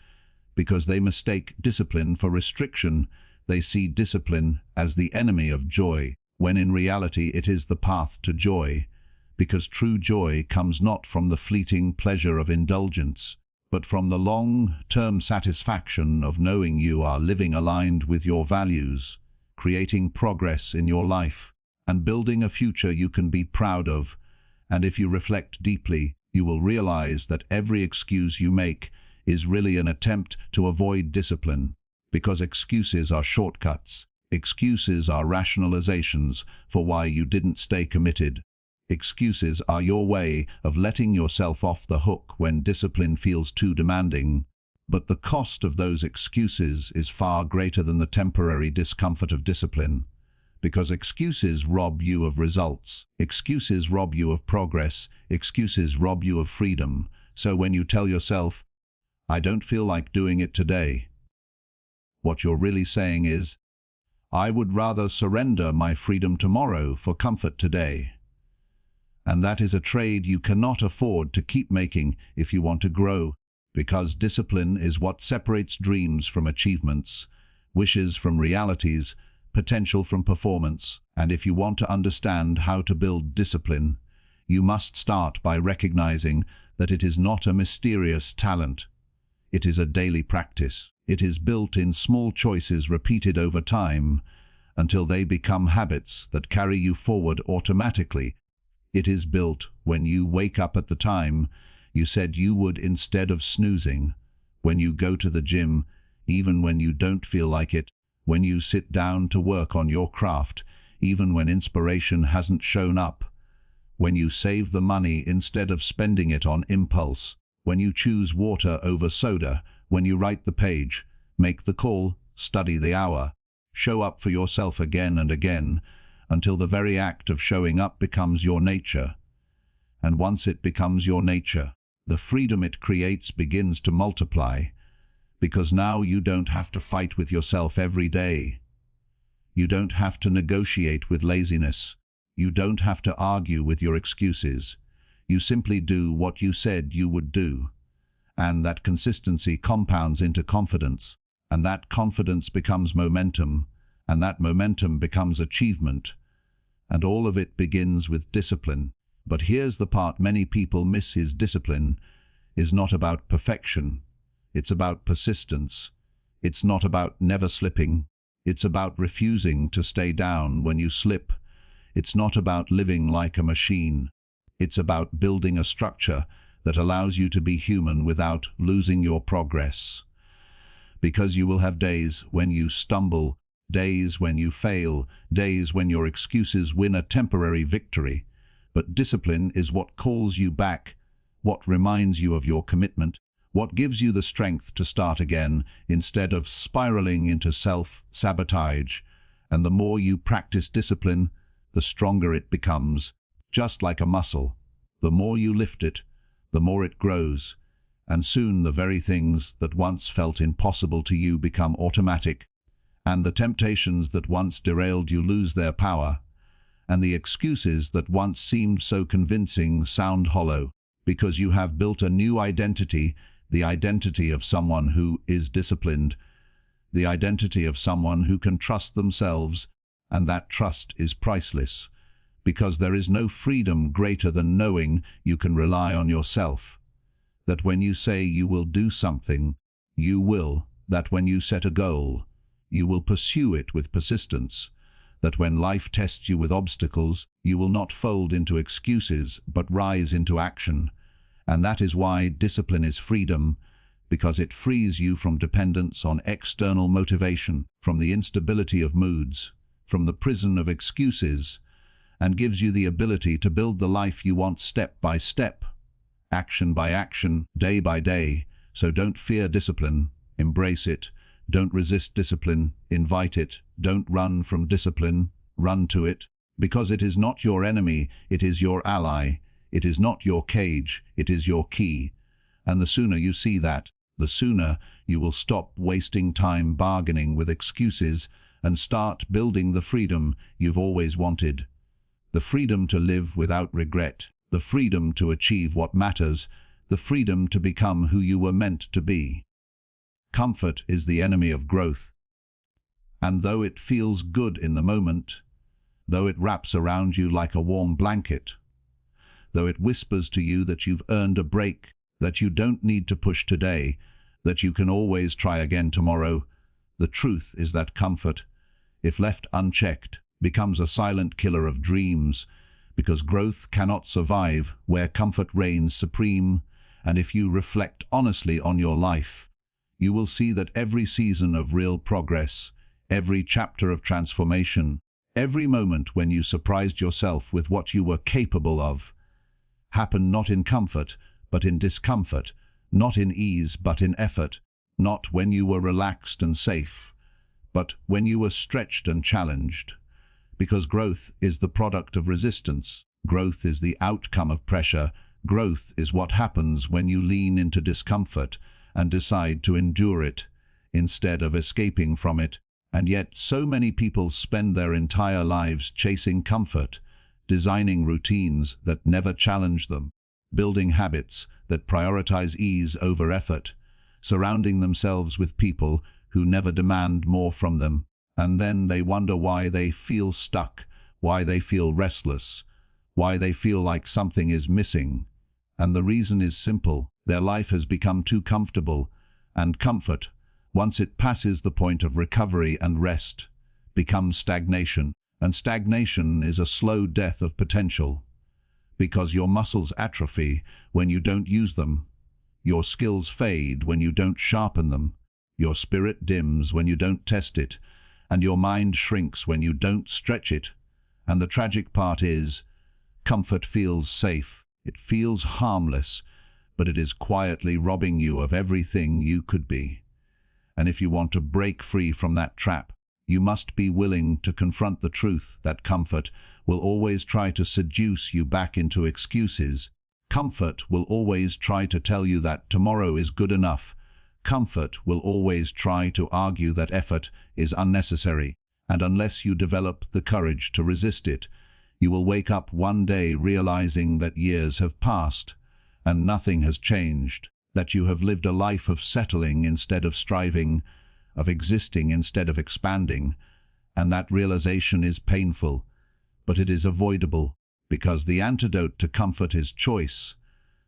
because they mistake discipline for restriction. They see discipline as the enemy of joy, when in reality it is the path to joy, because true joy comes not from the fleeting pleasure of indulgence, but from the long-term satisfaction of knowing you are living aligned with your values, creating progress in your life, and building a future you can be proud of. And if you reflect deeply, you will realize that every excuse you make is really an attempt to avoid discipline, because excuses are shortcuts. Excuses are rationalizations for why you didn't stay committed. Excuses are your way of letting yourself off the hook when discipline feels too demanding. But the cost of those excuses is far greater than the temporary discomfort of discipline, because excuses rob you of results. Excuses rob you of progress. Excuses rob you of freedom. So when you tell yourself, "I don't feel like doing it today," what you're really saying is, "I would rather surrender my freedom tomorrow for comfort today." And that is a trade you cannot afford to keep making if you want to grow, because discipline is what separates dreams from achievements, wishes from realities, potential from performance. And if you want to understand how to build discipline, you must start by recognizing that it is not a mysterious talent. It is a daily practice. It is built in small choices repeated over time until they become habits that carry you forward automatically. It is built when you wake up at the time you said you would instead of snoozing, when you go to the gym, even when you don't feel like it, when you sit down to work on your craft, even when inspiration hasn't shown up, when you save the money instead of spending it on impulse, when you choose water over soda, when you write the page, make the call, study the hour, show up for yourself again and again, until the very act of showing up becomes your nature. And once it becomes your nature, the freedom it creates begins to multiply, because now you don't have to fight with yourself every day. You don't have to negotiate with laziness. You don't have to argue with your excuses. You simply do what you said you would do. And that consistency compounds into confidence, and that confidence becomes momentum, and that momentum becomes achievement. And all of it begins with discipline. But here's the part many people miss: is discipline is not about perfection. It's about persistence. It's not about never slipping. It's about refusing to stay down when you slip. It's not about living like a machine. It's about building a structure that allows you to be human without losing your progress. Because you will have days when you stumble, days when you fail, days when your excuses win a temporary victory. But discipline is what calls you back, what reminds you of your commitment, what gives you the strength to start again instead of spiraling into self-sabotage. And the more you practice discipline, the stronger it becomes, just like a muscle. The more you lift it, the more it grows, and soon the very things that once felt impossible to you become automatic, and the temptations that once derailed you lose their power, and the excuses that once seemed so convincing sound hollow, because you have built a new identity, the identity of someone who is disciplined, the identity of someone who can trust themselves, and that trust is priceless, because there is no freedom greater than knowing you can rely on yourself, that when you say you will do something, you will, that when you set a goal, you will pursue it with persistence, that when life tests you with obstacles, you will not fold into excuses, but rise into action. And that is why discipline is freedom, because it frees you from dependence on external motivation, from the instability of moods, from the prison of excuses, and gives you the ability to build the life you want step by step, action by action, day by day. So don't fear discipline, embrace it. Don't resist discipline, invite it. Don't run from discipline, run to it. Because it is not your enemy, it is your ally. It is not your cage, it is your key. And the sooner you see that, the sooner you will stop wasting time bargaining with excuses and start building the freedom you've always wanted. The freedom to live without regret, the freedom to achieve what matters, the freedom to become who you were meant to be. Comfort is the enemy of growth. And though it feels good in the moment, though it wraps around you like a warm blanket, though it whispers to you that you've earned a break, that you don't need to push today, that you can always try again tomorrow, the truth is that comfort, if left unchecked, becomes a silent killer of dreams, because growth cannot survive where comfort reigns supreme. And if you reflect honestly on your life, you will see that every season of real progress, every chapter of transformation, every moment when you surprised yourself with what you were capable of, happened not in comfort, but in discomfort, not in ease, but in effort, not when you were relaxed and safe, but when you were stretched and challenged. Because growth is the product of resistance. Growth is the outcome of pressure. Growth is what happens when you lean into discomfort and decide to endure it, instead of escaping from it. And yet so many people spend their entire lives chasing comfort, designing routines that never challenge them, building habits that prioritize ease over effort, surrounding themselves with people who never demand more from them. And then they wonder why they feel stuck, why they feel restless, why they feel like something is missing. And the reason is simple. Their life has become too comfortable, and comfort, once it passes the point of recovery and rest, becomes stagnation. And stagnation is a slow death of potential. because your muscles atrophy when you don't use them. Your skills fade when you don't sharpen them. Your spirit dims when you don't test it, and your mind shrinks when you don't stretch it. And the tragic part is, comfort feels safe, it feels harmless, but it is quietly robbing you of everything you could be. And if you want to break free from that trap, you must be willing to confront the truth that comfort will always try to seduce you back into excuses. Comfort will always try to tell you that tomorrow is good enough. Comfort will always try to argue that effort is unnecessary, and unless you develop the courage to resist it, you will wake up one day realizing that years have passed and nothing has changed, that you have lived a life of settling instead of striving, of existing instead of expanding, and that realization is painful, but it is avoidable, because the antidote to comfort is choice.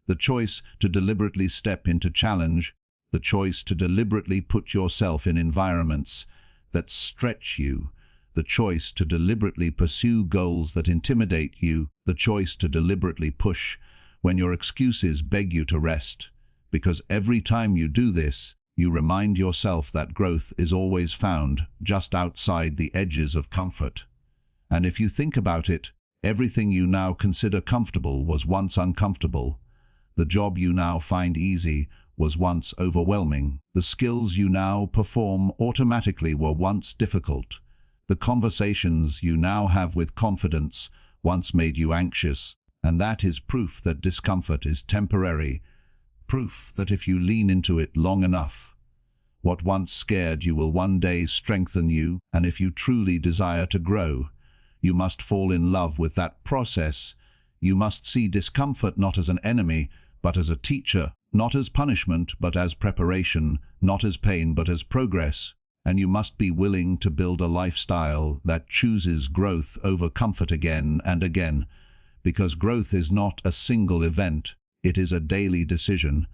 The choice to deliberately step into challenge, the choice to deliberately put yourself in environments that stretch you, the choice to deliberately pursue goals that intimidate you, the choice to deliberately push when your excuses beg you to rest, because every time you do this, you remind yourself that growth is always found just outside the edges of comfort. And if you think about it, everything you now consider comfortable was once uncomfortable. The job you now find easy was once overwhelming. The skills you now perform automatically were once difficult. The conversations you now have with confidence once made you anxious, and that is proof that discomfort is temporary, proof that if you lean into it long enough, what once scared you will one day strengthen you, and if you truly desire to grow, you must fall in love with that process. You must see discomfort not as an enemy, but as a teacher, not as punishment, but as preparation, not as pain, but as progress. And you must be willing to build a lifestyle that chooses growth over comfort again and again, because growth is not a single event, it is a daily decision.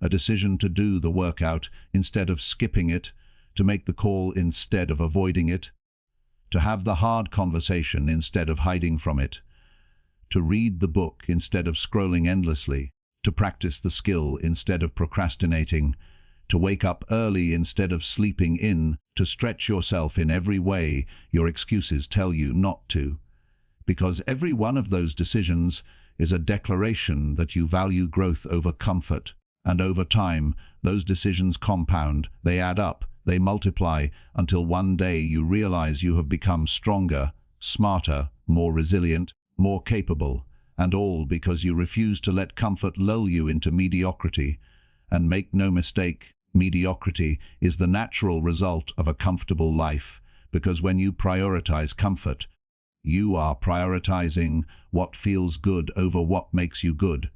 A decision to do the workout instead of skipping it, to make the call instead of avoiding it, to have the hard conversation instead of hiding from it, to read the book instead of scrolling endlessly, to practice the skill instead of procrastinating, to wake up early instead of sleeping in, to stretch yourself in every way your excuses tell you not to. Because every one of those decisions is a declaration that you value growth over comfort, and over time, those decisions compound, they add up, they multiply, until one day you realize you have become stronger, smarter, more resilient, more capable, and all because you refuse to let comfort lull you into mediocrity. And make no mistake, mediocrity is the natural result of a comfortable life, because when you prioritize comfort, you are prioritizing what feels good over what makes you good.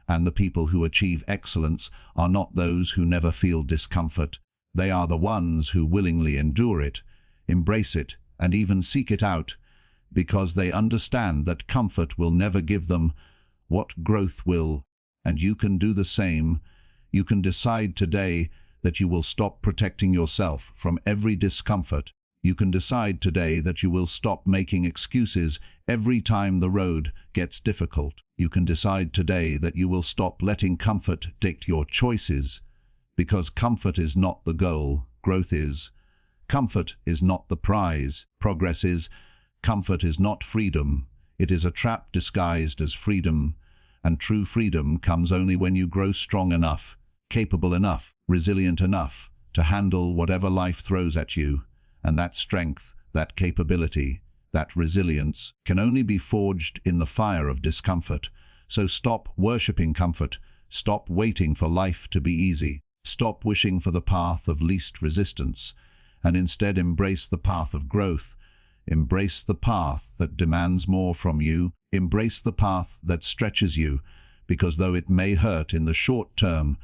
And the people who achieve excellence are not those who never feel discomfort. They are the ones who willingly endure it, embrace it, and even seek it out, because they understand that comfort will never give them what growth will. And you can do the same. You can decide today that you will stop protecting yourself from every discomfort. You can decide today that you will stop making excuses every time the road gets difficult. You can decide today that you will stop letting comfort dictate your choices, because comfort is not the goal, growth is. Comfort is not the prize, progress is. Comfort is not freedom, it is a trap disguised as freedom, and true freedom comes only when you grow strong enough, capable enough, resilient enough to handle whatever life throws at you. And that strength, that capability, that resilience can only be forged in the fire of discomfort. So stop worshipping comfort, stop waiting for life to be easy, stop wishing for the path of least resistance, and instead embrace the path of growth. Embrace the path that demands more from you, embrace the path that stretches you, because though it may hurt in the short term,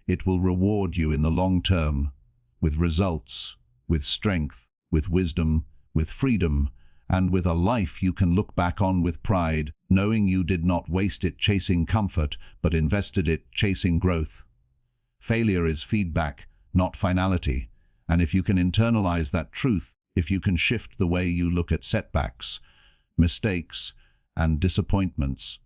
it will reward you in the long term, with results, with strength, with wisdom, with freedom, and with a life you can look back on with pride, knowing you did not waste it chasing comfort, but invested it chasing growth. Failure is feedback, not finality, and if you can internalize that truth, if you can shift the way you look at setbacks, mistakes, and disappointments,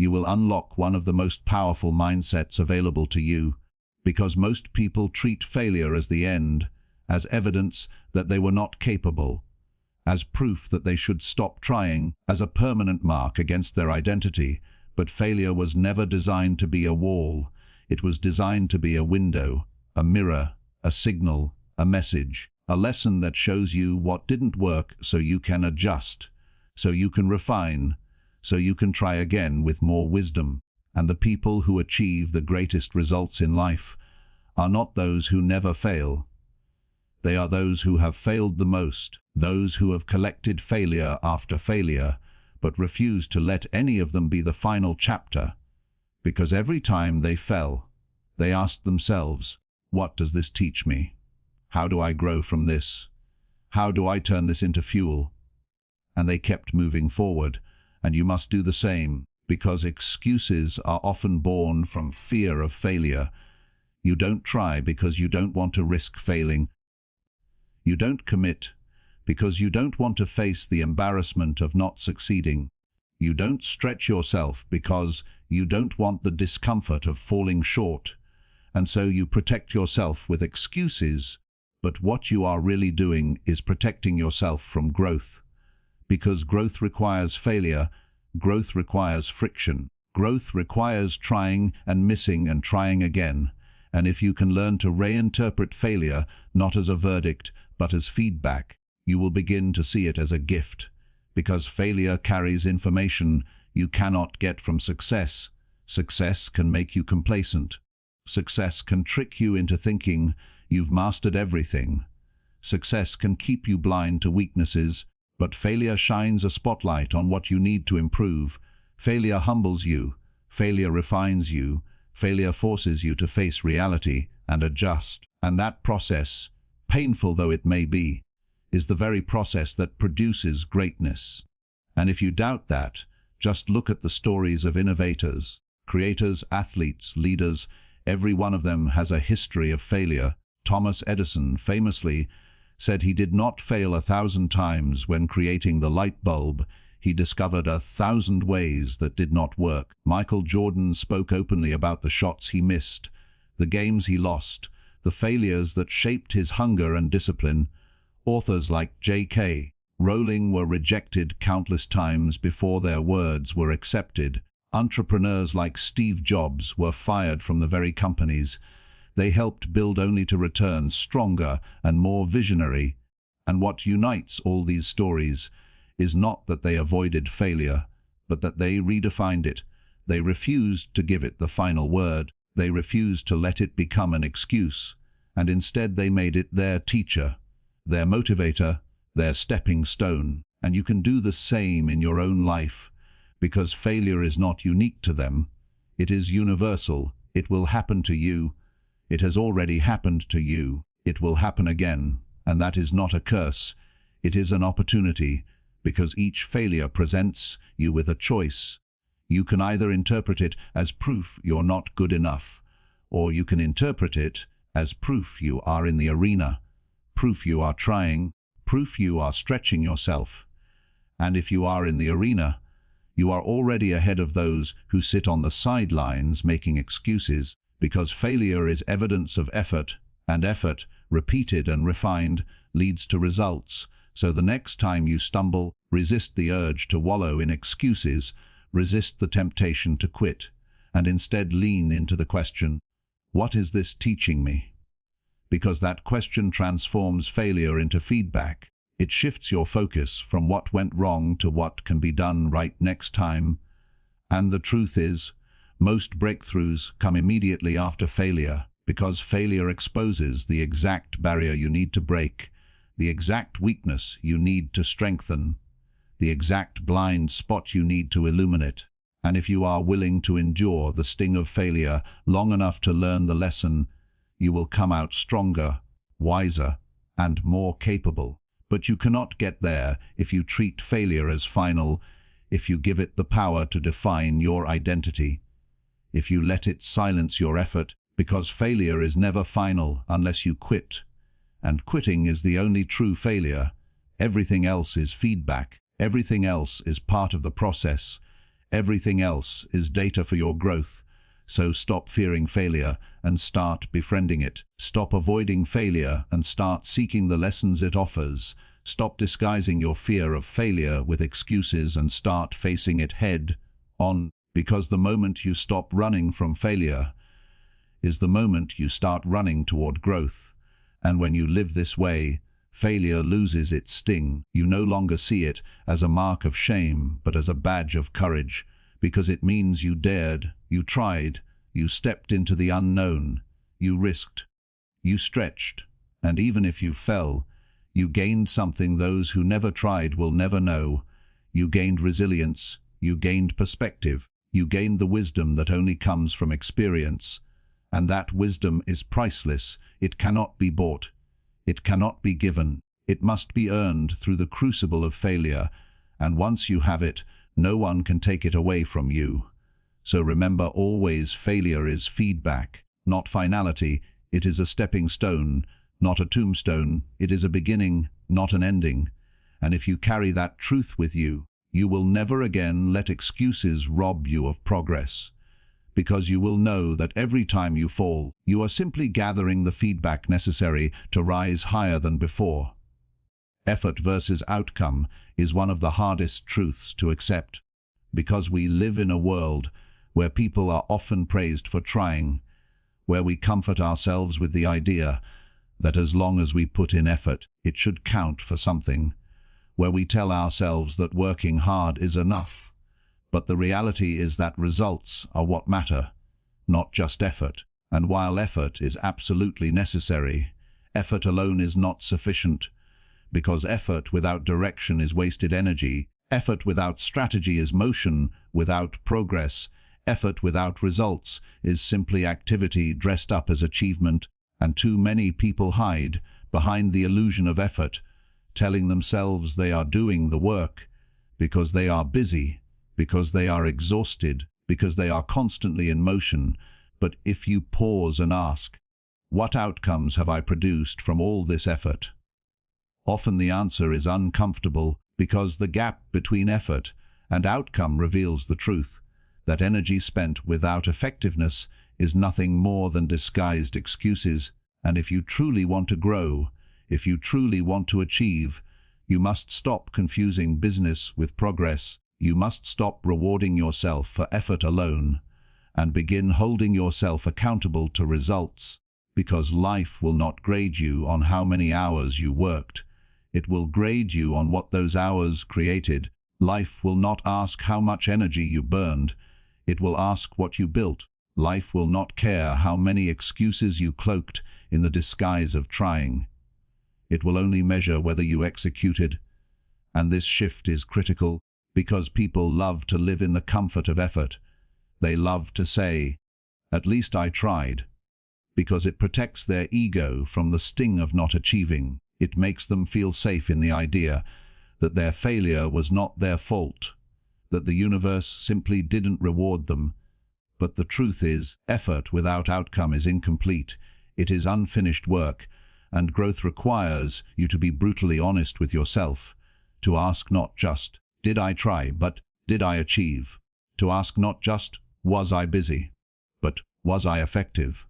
you will unlock one of the most powerful mindsets available to you, because most people treat failure as the end, as evidence that they were not capable, as proof that they should stop trying, as a permanent mark against their identity. But failure was never designed to be a wall. It was designed to be a window, a mirror, a signal, a message, a lesson that shows you what didn't work so you can adjust, so you can refine, so you can try again with more wisdom. And the people who achieve the greatest results in life are not those who never fail. They are those who have failed the most, those who have collected failure after failure, but refuse to let any of them be the final chapter, because every time they fell, they asked themselves, what does this teach me? How do I grow from this? How do I turn this into fuel? And they kept moving forward, and you must do the same, because excuses are often born from fear of failure. You don't try because you don't want to risk failing. You don't commit because you don't want to face the embarrassment of not succeeding. You don't stretch yourself because you don't want the discomfort of falling short. And so you protect yourself with excuses, but what you are really doing is protecting yourself from growth. Because growth requires failure, growth requires friction. Growth requires trying and missing and trying again. And if you can learn to reinterpret failure not as a verdict, but as feedback, you will begin to see it as a gift. Because failure carries information you cannot get from success. Success can make you complacent. Success can trick you into thinking you've mastered everything. Success can keep you blind to weaknesses, but failure shines a spotlight on what you need to improve. Failure humbles you. Failure refines you. Failure forces you to face reality and adjust. And that process, painful though it may be, is the very process that produces greatness. And if you doubt that, just look at the stories of innovators, creators, athletes, leaders. Every one of them has a history of failure. Thomas Edison famously said he did not fail 1,000 times when creating the light bulb. He discovered 1,000 ways that did not work. Michael Jordan spoke openly about the shots he missed, the games he lost, the failures that shaped his hunger and discipline. Authors like J.K. Rowling were rejected countless times before their words were accepted. Entrepreneurs like Steve Jobs were fired from the very companies they helped build, only to return stronger and more visionary. And what unites all these stories is not that they avoided failure, but that they redefined it. They refused to give it the final word. They refused to let it become an excuse, and instead they made it their teacher, their motivator, their stepping stone. And you can do the same in your own life, because failure is not unique to them. It is universal. It will happen to you. It has already happened to you. It will happen again. And that is not a curse. It is an opportunity, because each failure presents you with a choice. You can either interpret it as proof you're not good enough, or you can interpret it as proof you are in the arena, proof you are trying, proof you are stretching yourself. And if you are in the arena, you are already ahead of those who sit on the sidelines making excuses, because failure is evidence of effort, and effort, repeated and refined, leads to results. So the next time you stumble, resist the urge to wallow in excuses, resist the temptation to quit, and instead lean into the question, what is this teaching me? Because that question transforms failure into feedback. It shifts your focus from what went wrong to what can be done right next time. And the truth is, most breakthroughs come immediately after failure, because failure exposes the exact barrier you need to break, the exact weakness you need to strengthen, the exact blind spot you need to illuminate. And if you are willing to endure the sting of failure long enough to learn the lesson, you will come out stronger, wiser, and more capable. But you cannot get there if you treat failure as final, if you give it the power to define your identity, if you let it silence your effort, because failure is never final unless you quit. And quitting is the only true failure. Everything else is feedback. Everything else is part of the process. Everything else is data for your growth. So stop fearing failure and start befriending it. Stop avoiding failure and start seeking the lessons it offers. Stop disguising your fear of failure with excuses and start facing it head on, because the moment you stop running from failure is the moment you start running toward growth. And when you live this way, failure loses its sting. You no longer see it as a mark of shame, but as a badge of courage, because it means you dared, you tried, you stepped into the unknown, you risked, you stretched, and even if you fell, you gained something those who never tried will never know. You gained resilience, you gained perspective, you gained the wisdom that only comes from experience. And that wisdom is priceless. It cannot be bought. It cannot be given. It must be earned through the crucible of failure. And once you have it, no one can take it away from you. So remember always, failure is feedback, not finality. It is a stepping stone, not a tombstone. It is a beginning, not an ending. And if you carry that truth with you, you will never again let excuses rob you of progress. Because you will know that every time you fall, you are simply gathering the feedback necessary to rise higher than before. Effort versus outcome is one of the hardest truths to accept, because we live in a world where people are often praised for trying, where we comfort ourselves with the idea that as long as we put in effort, it should count for something, where we tell ourselves that working hard is enough. But the reality is that results are what matter, not just effort. And while effort is absolutely necessary, effort alone is not sufficient, because effort without direction is wasted energy. Effort without strategy is motion without progress. Effort without results is simply activity dressed up as achievement. And too many people hide behind the illusion of effort, telling themselves they are doing the work because they are busy, because they are exhausted, because they are constantly in motion. But if you pause and ask, what outcomes have I produced from all this effort? Often the answer is uncomfortable, because the gap between effort and outcome reveals the truth, that energy spent without effectiveness is nothing more than disguised excuses. And if you truly want to grow, if you truly want to achieve, you must stop confusing business with progress. You must stop rewarding yourself for effort alone and begin holding yourself accountable to results, because life will not grade you on how many hours you worked. It will grade you on what those hours created. Life will not ask how much energy you burned. It will ask what you built. Life will not care how many excuses you cloaked in the disguise of trying. It will only measure whether you executed. And this shift is critical, because people love to live in the comfort of effort. They love to say, "At least I tried," because it protects their ego from the sting of not achieving. It makes them feel safe in the idea that their failure was not their fault, that the universe simply didn't reward them. But the truth is, effort without outcome is incomplete. It is unfinished work, and growth requires you to be brutally honest with yourself, to ask not just, did I try, but did I achieve? To ask not just, was I busy, but was I effective?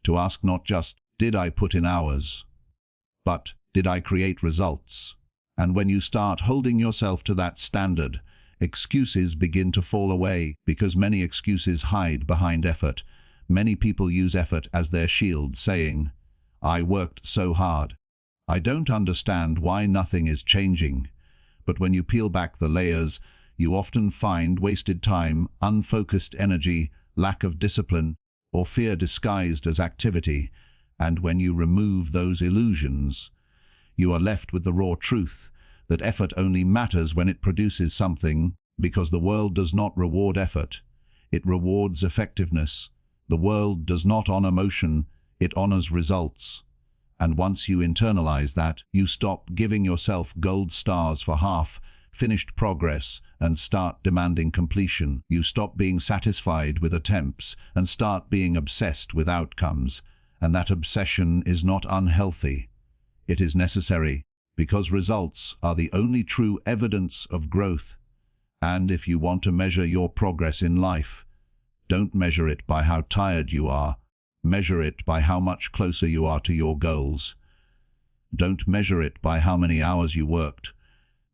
To ask not just, did I put in hours, but did I create results? And when you start holding yourself to that standard, excuses begin to fall away, because many excuses hide behind effort. Many people use effort as their shield, saying, "I worked so hard. I don't understand why nothing is changing." But when you peel back the layers, you often find wasted time, unfocused energy, lack of discipline, or fear disguised as activity. And when you remove those illusions, you are left with the raw truth that effort only matters when it produces something, because the world does not reward effort. It rewards effectiveness. The world does not honor motion, it honors results. And once you internalize that, you stop giving yourself gold stars for half-finished progress and start demanding completion. You stop being satisfied with attempts and start being obsessed with outcomes. And that obsession is not unhealthy. It is necessary, because results are the only true evidence of growth. And if you want to measure your progress in life, don't measure it by how tired you are. Measure it by how much closer you are to your goals. Don't measure it by how many hours you worked.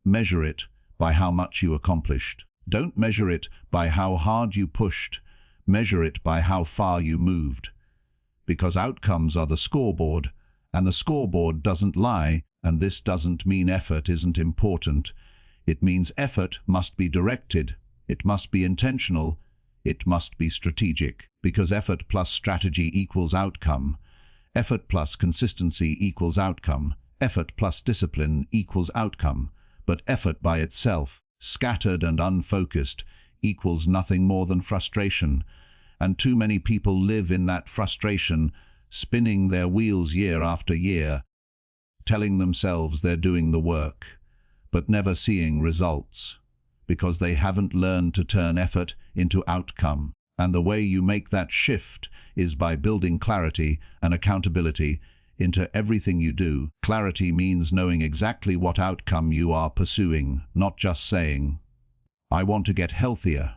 Measure it by how much you accomplished. Don't measure it by how hard you pushed. Measure it by how far you moved. Because outcomes are the scoreboard, and the scoreboard doesn't lie, and this doesn't mean effort isn't important. It means effort must be directed, it must be intentional, it must be strategic, because effort plus strategy equals outcome. Effort plus consistency equals outcome. Effort plus discipline equals outcome. But effort by itself, scattered and unfocused, equals nothing more than frustration. And too many people live in that frustration, spinning their wheels year after year, telling themselves they're doing the work, but never seeing results, because they haven't learned to turn effort into outcome. And the way you make that shift is by building clarity and accountability into everything you do. Clarity means knowing exactly what outcome you are pursuing, not just saying, "I want to get healthier,"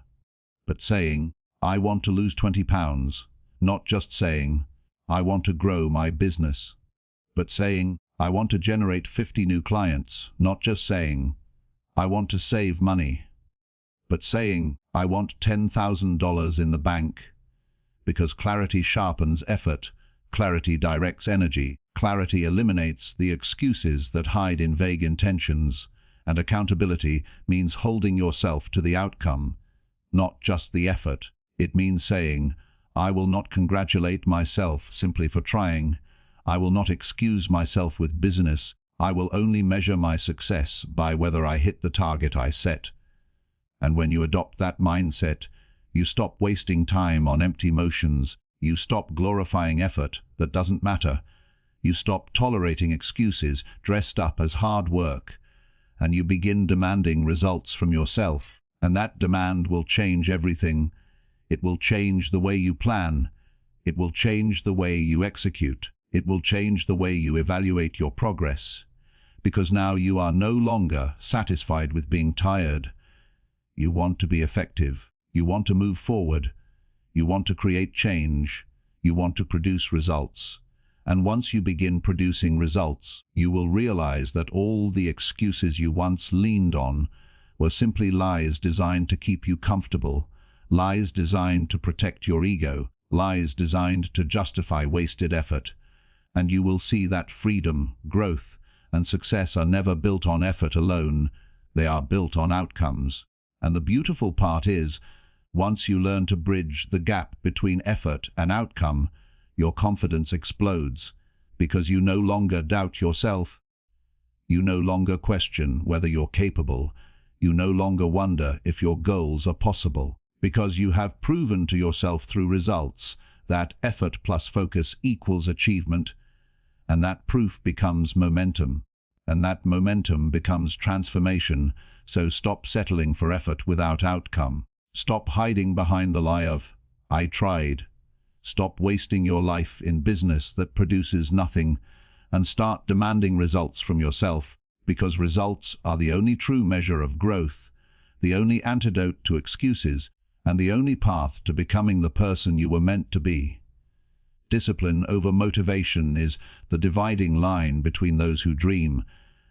but saying, "I want to lose 20 pounds, not just saying, "I want to grow my business," but saying, "I want to generate 50 new clients," not just saying, "I want to save money," but saying, "I want $10,000 in the bank." Because clarity sharpens effort, clarity directs energy, clarity eliminates the excuses that hide in vague intentions, and accountability means holding yourself to the outcome, not just the effort. It means saying, "I will not congratulate myself simply for trying. I will not excuse myself with business. I will only measure my success by whether I hit the target I set." And when you adopt that mindset, you stop wasting time on empty motions. You stop glorifying effort that doesn't matter. You stop tolerating excuses dressed up as hard work. And you begin demanding results from yourself. And that demand will change everything. It will change the way you plan. It will change the way you execute. It will change the way you evaluate your progress. Because now you are no longer satisfied with being tired. You want to be effective. You want to move forward. You want to create change. You want to produce results. And once you begin producing results, you will realize that all the excuses you once leaned on were simply lies designed to keep you comfortable, lies designed to protect your ego, lies designed to justify wasted effort. And you will see that freedom, growth, and success are never built on effort alone. They are built on outcomes. And the beautiful part is, once you learn to bridge the gap between effort and outcome, your confidence explodes, because you no longer doubt yourself. You no longer question whether you're capable. You no longer wonder if your goals are possible, because you have proven to yourself through results that effort plus focus equals achievement, and that proof becomes momentum, and that momentum becomes transformation. So stop settling for effort without outcome. Stop hiding behind the lie of, "I tried." Stop wasting your life in business that produces nothing, and start demanding results from yourself, because results are the only true measure of growth, the only antidote to excuses, and the only path to becoming the person you were meant to be. Discipline over motivation is the dividing line between those who dream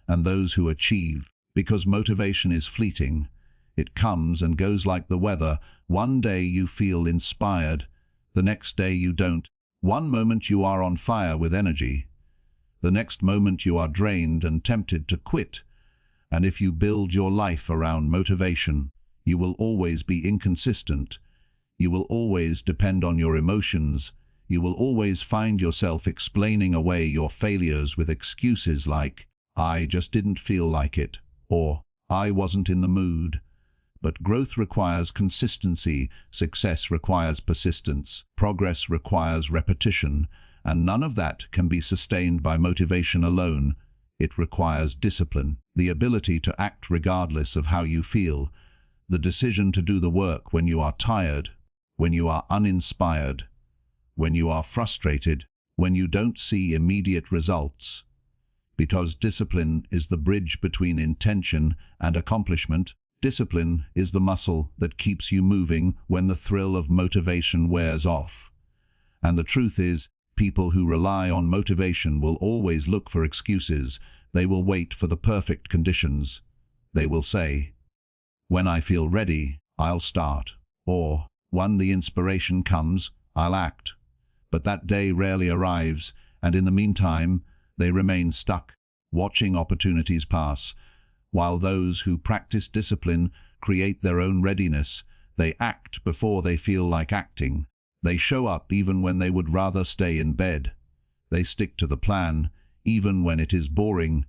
and those who achieve, because motivation is fleeting. It comes and goes like the weather. One day you feel inspired, the next day you don't. One moment you are on fire with energy, the next moment you are drained and tempted to quit. And if you build your life around motivation, you will always be inconsistent. You will always depend on your emotions. You will always find yourself explaining away your failures with excuses like, "I just didn't feel like it," or "I wasn't in the mood." But growth requires consistency, success requires persistence, progress requires repetition, and none of that can be sustained by motivation alone. It requires discipline, the ability to act regardless of how you feel, the decision to do the work when you are tired, when you are uninspired, when you are frustrated, when you don't see immediate results. Because discipline is the bridge between intention and accomplishment. Discipline is the muscle that keeps you moving when the thrill of motivation wears off. And the truth is, people who rely on motivation will always look for excuses. They will wait for the perfect conditions. They will say, "When I feel ready, I'll start," or "When the inspiration comes, I'll act." But that day rarely arrives, and in the meantime, they remain stuck, watching opportunities pass. While those who practice discipline create their own readiness, they act before they feel like acting. They show up even when they would rather stay in bed. They stick to the plan, even when it is boring,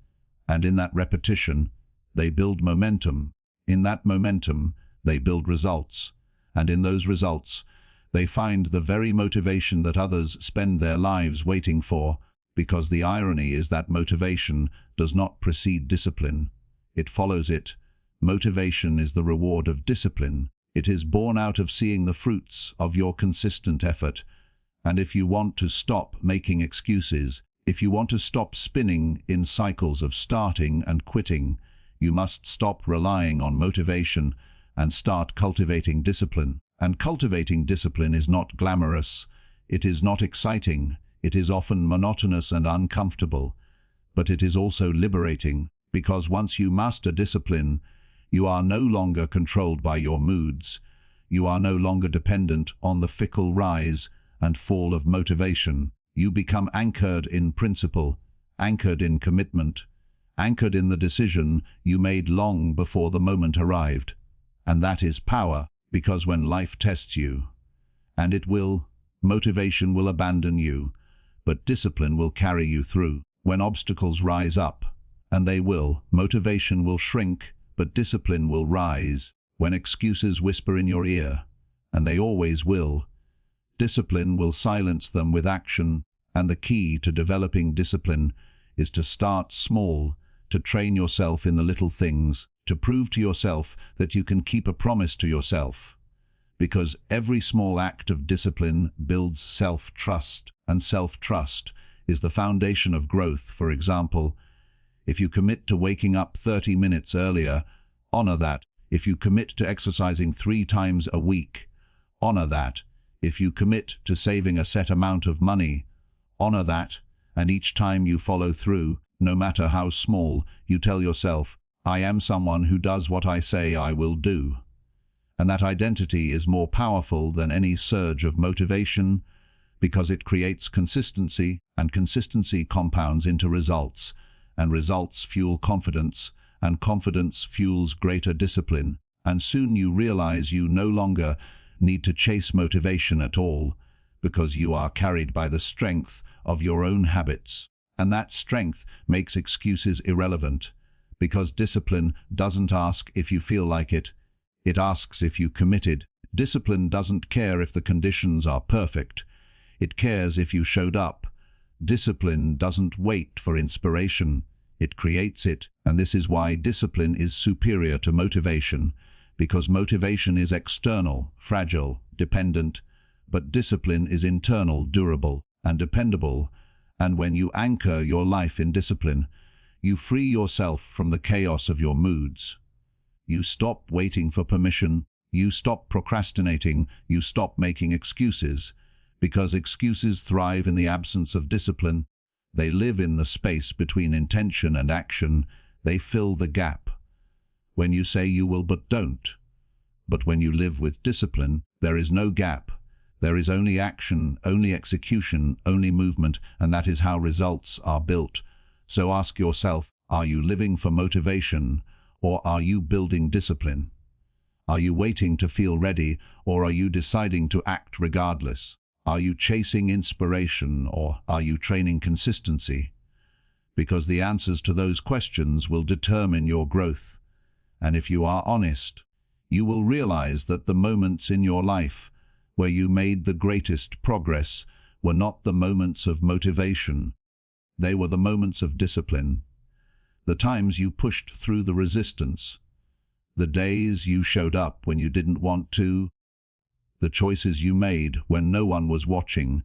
and in that repetition, they build momentum. In that momentum, they build results, and in those results, they find the very motivation that others spend their lives waiting for, because the irony is that motivation does not precede discipline. It follows it. Motivation is the reward of discipline. It is born out of seeing the fruits of your consistent effort. And if you want to stop making excuses, if you want to stop spinning in cycles of starting and quitting, you must stop relying on motivation and start cultivating discipline. And cultivating discipline is not glamorous. It is not exciting. It is often monotonous and uncomfortable. But it is also liberating, because once you master discipline, you are no longer controlled by your moods. You are no longer dependent on the fickle rise and fall of motivation. You become anchored in principle, anchored in commitment, anchored in the decision you made long before the moment arrived. And that is power, because when life tests you, and it will, motivation will abandon you, but discipline will carry you through. When obstacles rise up, and they will, motivation will shrink, but discipline will rise. When excuses whisper in your ear, and they always will, discipline will silence them with action. And the key to developing discipline is to start small, to train yourself in the little things, to prove to yourself that you can keep a promise to yourself. Because every small act of discipline builds self-trust, and self-trust is the foundation of growth. For example, if you commit to waking up 30 minutes earlier, honor that. If you commit to exercising 3 times a week, honor that. If you commit to saving a set amount of money, honor that. And each time you follow through, no matter how small, you tell yourself, "I am someone who does what I say I will do." And that identity is more powerful than any surge of motivation, because it creates consistency, and consistency compounds into results, and results fuel confidence, and confidence fuels greater discipline. And soon you realize you no longer need to chase motivation at all, because you are carried by the strength of your own habits. And that strength makes excuses irrelevant, because discipline doesn't ask if you feel like it. It asks if you committed. Discipline doesn't care if the conditions are perfect. It cares if you showed up. Discipline doesn't wait for inspiration. It creates it. And this is why discipline is superior to motivation, because motivation is external, fragile, dependent, but discipline is internal, durable, and dependable. And when you anchor your life in discipline, you free yourself from the chaos of your moods. You stop waiting for permission. You stop procrastinating. You stop making excuses, because excuses thrive in the absence of discipline. They live in the space between intention and action. They fill the gap. When you say you will but don't. But when you live with discipline, there is no gap. There is only action, only execution, only movement, and that is how results are built. So ask yourself, are you living for motivation, or are you building discipline? Are you waiting to feel ready, or are you deciding to act regardless? Are you chasing inspiration, or are you training consistency? Because the answers to those questions will determine your growth. And if you are honest, you will realize that the moments in your life where you made the greatest progress were not the moments of motivation. They were the moments of discipline. The times you pushed through the resistance. The days you showed up when you didn't want to. The choices you made when no one was watching.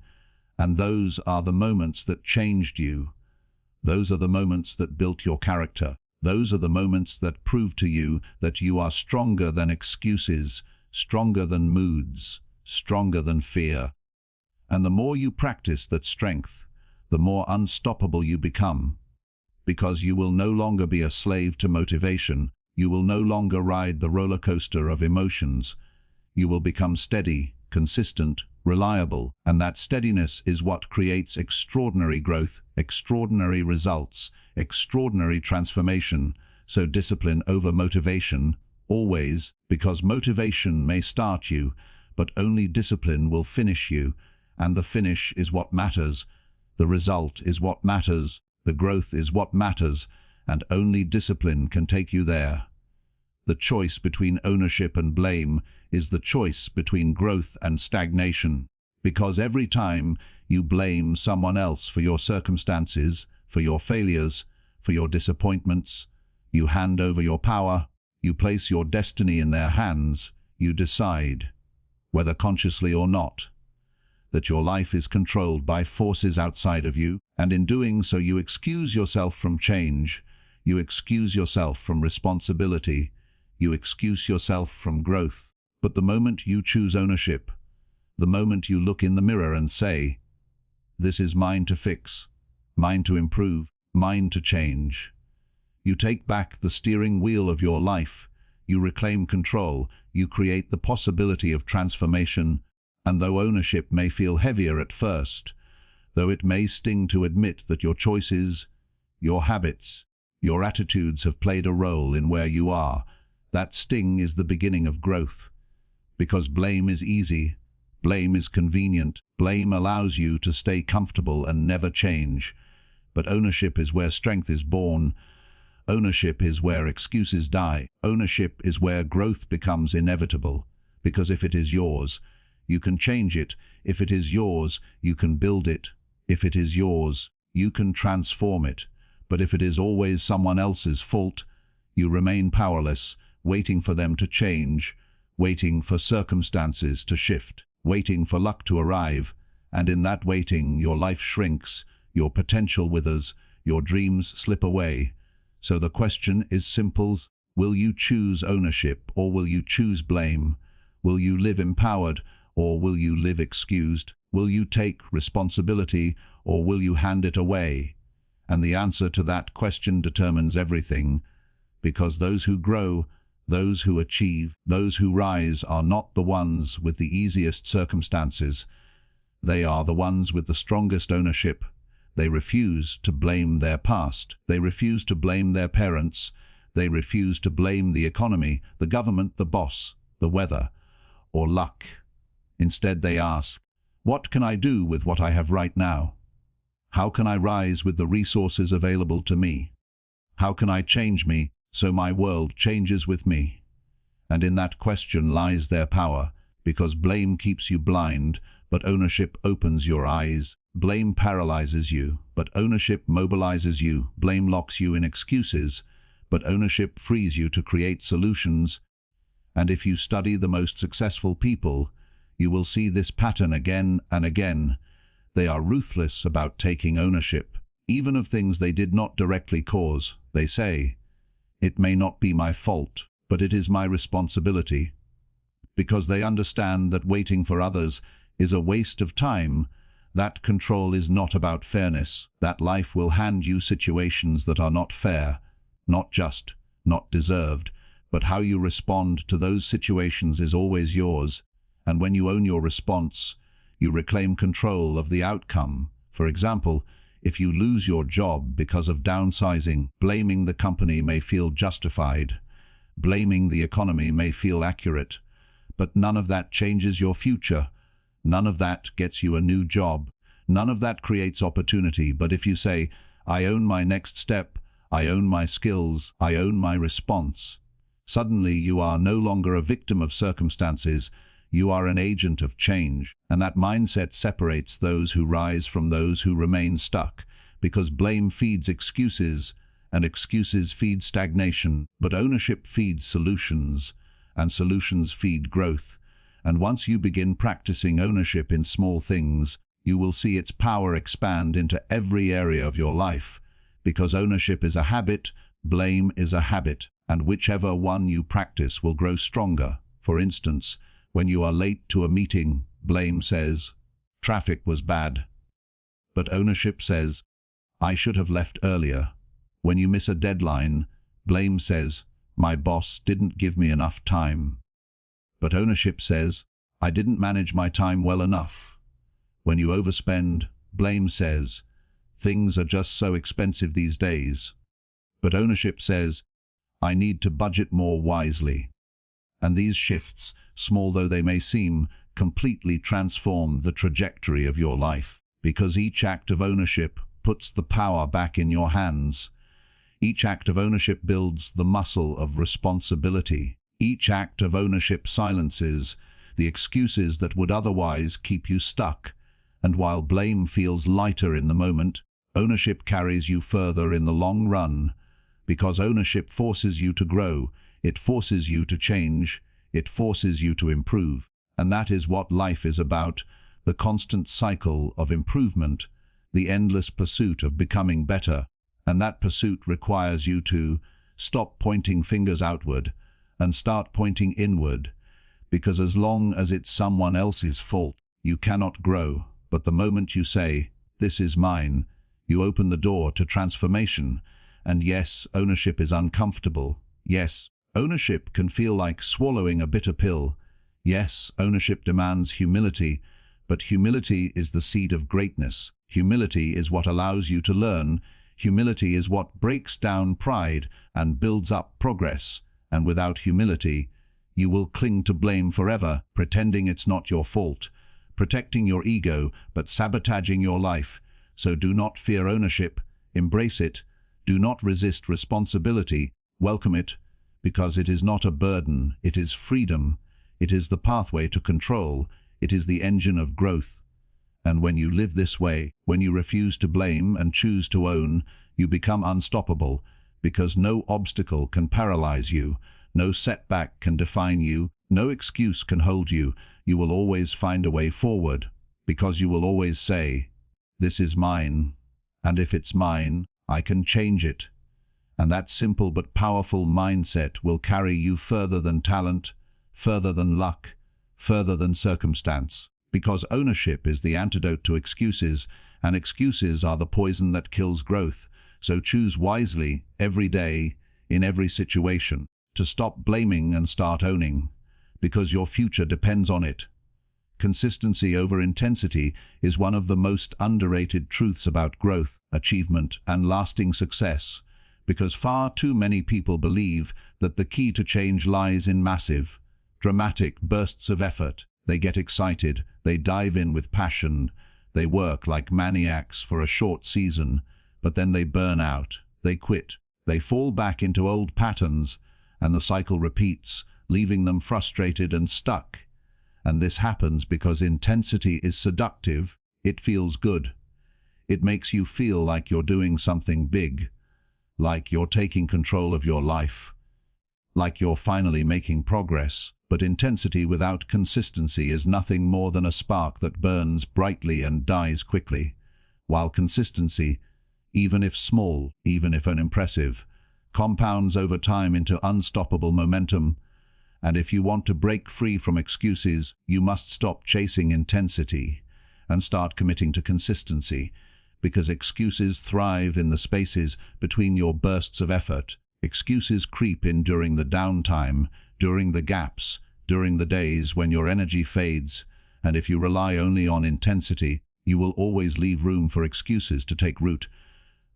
And those are the moments that changed you. Those are the moments that built your character. Those are the moments that prove to you that you are stronger than excuses, stronger than moods, stronger than fear. And the more you practice that strength, the more unstoppable you become. Because you will no longer be a slave to motivation, you will no longer ride the roller coaster of emotions. You will become steady, consistent, reliable, and that steadiness is what creates extraordinary growth, extraordinary results, extraordinary transformation. So discipline over motivation, always, because motivation may start you, but only discipline will finish you, and the finish is what matters. The result is what matters, the growth is what matters, and only discipline can take you there. The choice between ownership and blame is the choice between growth and stagnation, because every time you blame someone else for your circumstances, for your failures, for your disappointments, you hand over your power, you place your destiny in their hands, you decide, whether consciously or not, that your life is controlled by forces outside of you, and in doing so you excuse yourself from change, you excuse yourself from responsibility, you excuse yourself from growth. But the moment you choose ownership, the moment you look in the mirror and say, "This is mine to fix, mine to improve, mine to change," you take back the steering wheel of your life, you reclaim control, you create the possibility of transformation. And though ownership may feel heavier at first, though it may sting to admit that your choices, your habits, your attitudes have played a role in where you are, that sting is the beginning of growth. Because blame is easy, blame is convenient, blame allows you to stay comfortable and never change. But ownership is where strength is born. Ownership is where excuses die. Ownership is where growth becomes inevitable. Because if it is yours, you can change it. If it is yours, you can build it. If it is yours, you can transform it. But if it is always someone else's fault, you remain powerless, waiting for them to change, waiting for circumstances to shift, waiting for luck to arrive. And in that waiting, your life shrinks, your potential withers, your dreams slip away. So the question is simple: will you choose ownership or will you choose blame? Will you live empowered or will you live excused? Will you take responsibility or will you hand it away? And the answer to that question determines everything, because those who grow, those who achieve, those who rise are not the ones with the easiest circumstances. They are the ones with the strongest ownership. They refuse to blame their past. They refuse to blame their parents. They refuse to blame the economy, the government, the boss, the weather, or luck. Instead they ask, what can I do with what I have right now? How can I rise with the resources available to me? How can I change me so my world changes with me? And in that question lies their power, because blame keeps you blind, but ownership opens your eyes. Blame paralyzes you, but ownership mobilizes you. Blame locks you in excuses, but ownership frees you to create solutions. And if you study the most successful people, you will see this pattern again and again. They are ruthless about taking ownership, even of things they did not directly cause. They say, "It may not be my fault, but it is my responsibility," because they understand that waiting for others is a waste of time. That control is not about fairness. That life will hand you situations that are not fair, not just, not deserved, but how you respond to those situations is always yours. And when you own your response, you reclaim control of the outcome. For example, if you lose your job because of downsizing, blaming the company may feel justified. Blaming the economy may feel accurate. But none of that changes your future. None of that gets you a new job. None of that creates opportunity. But if you say, "I own my next step, I own my skills, I own my response," suddenly you are no longer a victim of circumstances. You are an agent of change, and that mindset separates those who rise from those who remain stuck, because blame feeds excuses, and excuses feed stagnation, but ownership feeds solutions, and solutions feed growth. And once you begin practicing ownership in small things, you will see its power expand into every area of your life, because ownership is a habit, Blame is a habit, and whichever one you practice will grow stronger. For instance, when you are late to a meeting, blame says, "Traffic was bad." But ownership says, "I should have left earlier." When you miss a deadline, blame says, "My boss didn't give me enough time." But ownership says, "I didn't manage my time well enough." When you overspend, blame says, "Things are just so expensive these days." But ownership says, "I need to budget more wisely." And these shifts, small though they may seem, completely transform the trajectory of your life, because each act of ownership puts the power back in your hands. Each act of ownership builds the muscle of responsibility. Each act of ownership silences the excuses that would otherwise keep you stuck. And while blame feels lighter in the moment, ownership carries you further in the long run, because ownership forces you to grow, it forces you to change, it forces you to improve. And that is what life is about, the constant cycle of improvement, the endless pursuit of becoming better. And that pursuit requires you to stop pointing fingers outward and start pointing inward, because as long as it's someone else's fault, you cannot grow. But the moment you say, "This is mine," you open the door to transformation. And yes, ownership is uncomfortable. Yes, ownership can feel like swallowing a bitter pill. Yes, ownership demands humility, but humility is the seed of greatness. Humility is what allows you to learn. Humility is what breaks down pride and builds up progress. And without humility, you will cling to blame forever, pretending it's not your fault, protecting your ego, but sabotaging your life. So do not fear ownership, embrace it. Do not resist responsibility, welcome it, because it is not a burden, it is freedom. It is the pathway to control, it is the engine of growth. And when you live this way, when you refuse to blame and choose to own, you become unstoppable, because no obstacle can paralyze you, no setback can define you, no excuse can hold you. You will always find a way forward, because you will always say, "This is mine, and if it's mine, I can change it." And that simple but powerful mindset will carry you further than talent, further than luck, further than circumstance, because ownership is the antidote to excuses, and excuses are the poison that kills growth. So choose wisely, every day, in every situation, to stop blaming and start owning, because your future depends on it. Consistency over intensity is one of the most underrated truths about growth, achievement, and lasting success, because far too many people believe that the key to change lies in massive, dramatic bursts of effort. They get excited, they dive in with passion, they work like maniacs for a short season, but then they burn out, they quit, they fall back into old patterns, and the cycle repeats, leaving them frustrated and stuck. And this happens because intensity is seductive, it feels good. It makes you feel like you're doing something big, like you're taking control of your life, like you're finally making progress. But intensity without consistency is nothing more than a spark that burns brightly and dies quickly, while consistency, even if small, even if unimpressive, compounds over time into unstoppable momentum. And if you want to break free from excuses, you must stop chasing intensity and start committing to consistency, because excuses thrive in the spaces between your bursts of effort. Excuses creep in during the downtime, during the gaps, during the days when your energy fades, and if you rely only on intensity, you will always leave room for excuses to take root.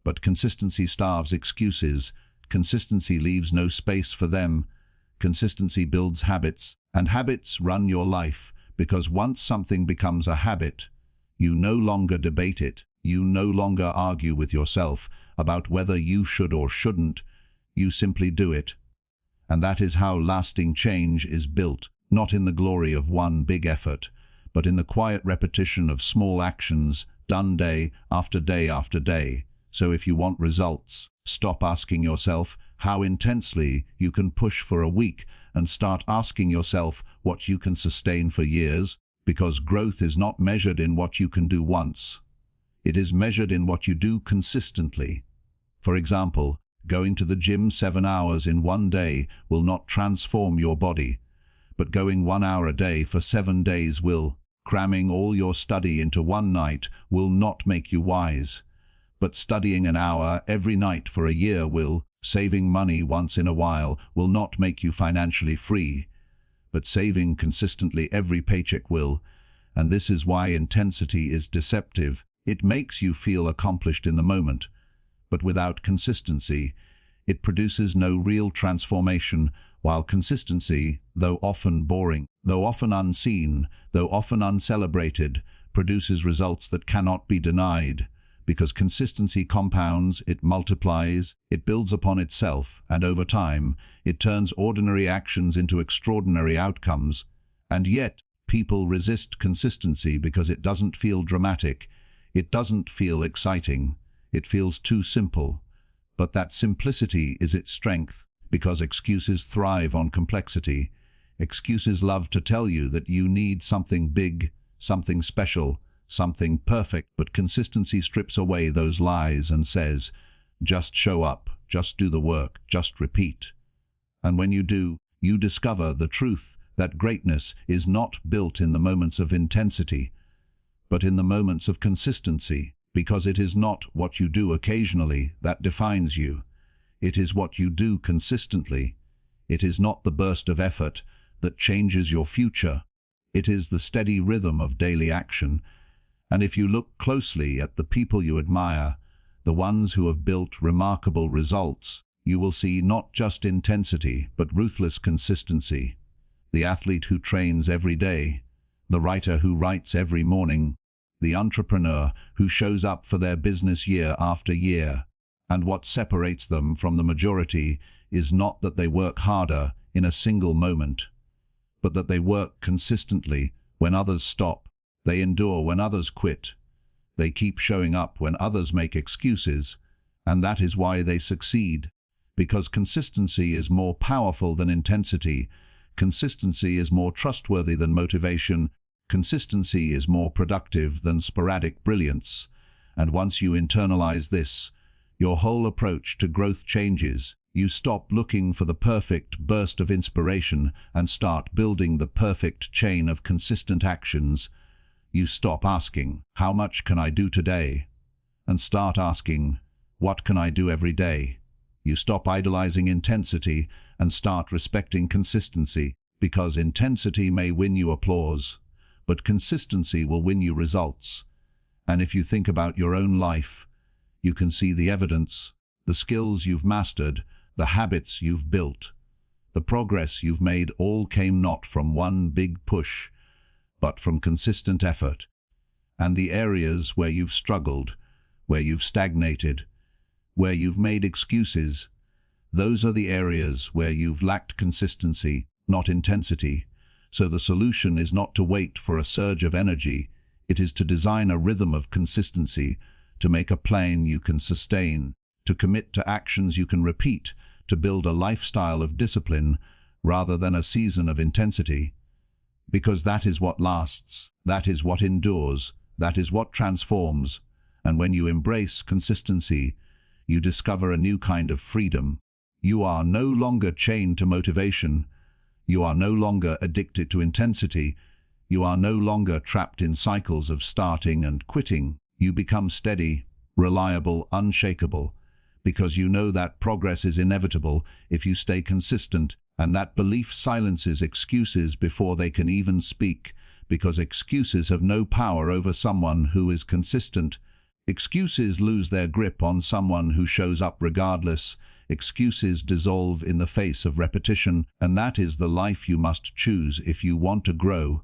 But consistency starves excuses. Consistency leaves no space for them. Consistency builds habits, and habits run your life, because once something becomes a habit, you no longer debate it, you no longer argue with yourself about whether you should or shouldn't, you simply do it. And that is how lasting change is built, not in the glory of one big effort, but in the quiet repetition of small actions done day after day after day. So if you want results, stop asking yourself how intensely you can push for a week and start asking yourself what you can sustain for years, because growth is not measured in what you can do once. It is measured in what you do consistently. For example, Going to the gym 7 hours in one day will not transform your body, but going 1 hour a day for 7 days will. Cramming all your study into one night will not make you wise, but studying an hour every night for a year will. Saving money once in a while will not make you financially free, but saving consistently every paycheck will. And this is why intensity is deceptive. It makes you feel accomplished in the moment, but without consistency, it produces no real transformation, while consistency, though often boring, though often unseen, though often uncelebrated, produces results that cannot be denied. Because consistency compounds, it multiplies, it builds upon itself, and over time, it turns ordinary actions into extraordinary outcomes. And yet, people resist consistency because it doesn't feel dramatic, it doesn't feel exciting, it feels too simple. But that simplicity is its strength, because excuses thrive on complexity. Excuses love to tell you that you need something big, something special, something perfect, but consistency strips away those lies and says, just show up, just do the work, just repeat. And when you do, you discover the truth that greatness is not built in the moments of intensity, but in the moments of consistency, because it is not what you do occasionally that defines you. It is what you do consistently. It is not the burst of effort that changes your future. It is the steady rhythm of daily action. And if you look closely at the people you admire, the ones who have built remarkable results, you will see not just intensity, but ruthless consistency. The athlete who trains every day, the writer who writes every morning, the entrepreneur who shows up for their business year after year. And what separates them from the majority is not that they work harder in a single moment, but that they work consistently when others stop. They endure when others quit. They keep showing up when others make excuses, and that is why they succeed. Because consistency is more powerful than intensity. Consistency is more trustworthy than motivation. Consistency is more productive than sporadic brilliance. And once you internalize this, your whole approach to growth changes. You stop looking for the perfect burst of inspiration and start building the perfect chain of consistent actions. You stop asking, how much can I do today? And start asking, what can I do every day? You stop idolizing intensity and start respecting consistency, because intensity may win you applause, but consistency will win you results. And if you think about your own life, you can see the evidence, the skills you've mastered, the habits you've built, the progress you've made all came not from one big push, but from consistent effort. And the areas where you've struggled, where you've stagnated, where you've made excuses, those are the areas where you've lacked consistency, not intensity. So the solution is not to wait for a surge of energy, it is to design a rhythm of consistency, to make a plan you can sustain, to commit to actions you can repeat, to build a lifestyle of discipline rather than a season of intensity. Because that is what lasts, that is what endures, that is what transforms. And when you embrace consistency, you discover a new kind of freedom. You are no longer chained to motivation. You are no longer addicted to intensity. You are no longer trapped in cycles of starting and quitting. You become steady, reliable, unshakable, because you know that progress is inevitable if you stay consistent. And that belief silences excuses before they can even speak, because excuses have no power over someone who is consistent. Excuses lose their grip on someone who shows up regardless. Excuses dissolve in the face of repetition, and that is the life you must choose if you want to grow.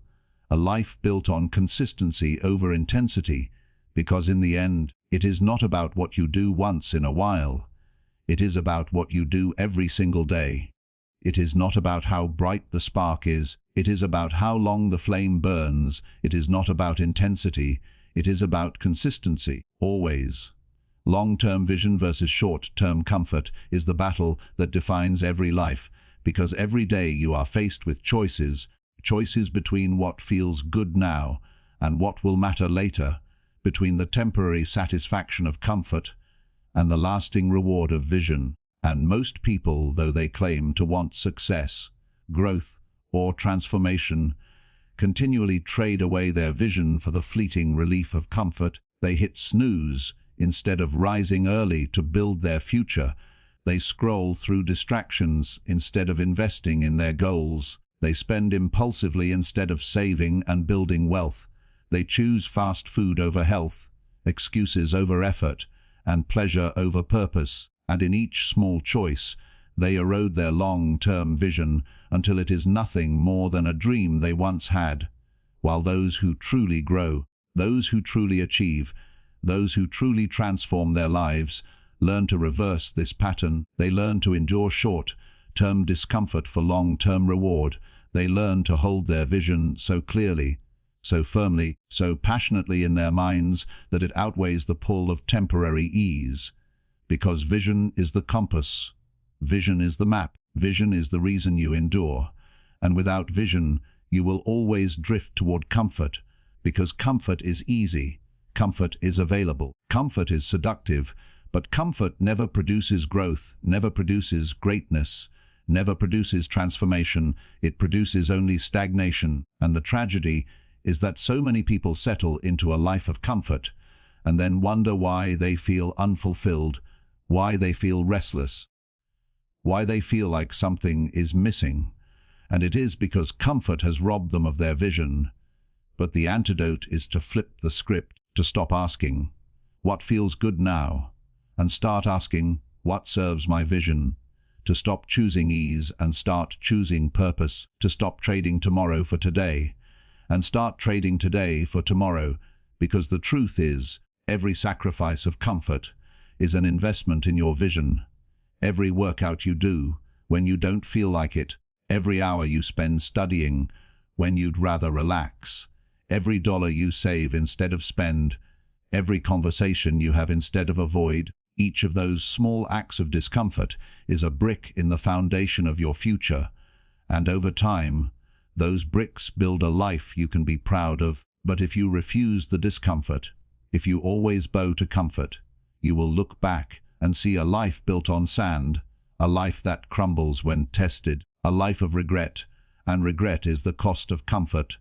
A life built on consistency over intensity, because in the end, it is not about what you do once in a while. It is about what you do every single day. It is not about how bright the spark is, it is about how long the flame burns. It is not about intensity, it is about consistency, always. Long-term vision versus short-term comfort is the battle that defines every life, because every day you are faced with choices between what feels good now and what will matter later, between the temporary satisfaction of comfort and the lasting reward of vision. And most people, though they claim to want success, growth, or transformation, continually trade away their vision for the fleeting relief of comfort. They hit snooze instead of rising early to build their future. They scroll through distractions instead of investing in their goals. They spend impulsively instead of saving and building wealth. They choose fast food over health, excuses over effort, and pleasure over purpose. And in each small choice, they erode their long-term vision until it is nothing more than a dream they once had. While those who truly grow, those who truly achieve, those who truly transform their lives, learn to reverse this pattern. They learn to endure short-term discomfort for long-term reward. They learn to hold their vision so clearly, so firmly, so passionately in their minds that it outweighs the pull of temporary ease. Because vision is the compass, vision is the map, vision is the reason you endure. And without vision, you will always drift toward comfort, because comfort is easy, comfort is available, comfort is seductive, but comfort never produces growth, never produces greatness, never produces transformation. It produces only stagnation. And the tragedy is that so many people settle into a life of comfort and then wonder why they feel unfulfilled, why they feel restless, why they feel like something is missing. And it is because comfort has robbed them of their vision. But the antidote is to flip the script, to stop asking, what feels good now? And start asking, what serves my vision? To stop choosing ease and start choosing purpose. To stop trading tomorrow for today and start trading today for tomorrow. Because the truth is, every sacrifice of comfort is an investment in your vision. Every workout you do when you don't feel like it, every hour you spend studying when you'd rather relax, every dollar you save instead of spend, every conversation you have instead of avoid, each of those small acts of discomfort is a brick in the foundation of your future. And over time, those bricks build a life you can be proud of. But if you refuse the discomfort, if you always bow to comfort, you will look back and see a life built on sand, a life that crumbles when tested, a life of regret, and regret is the cost of comfort,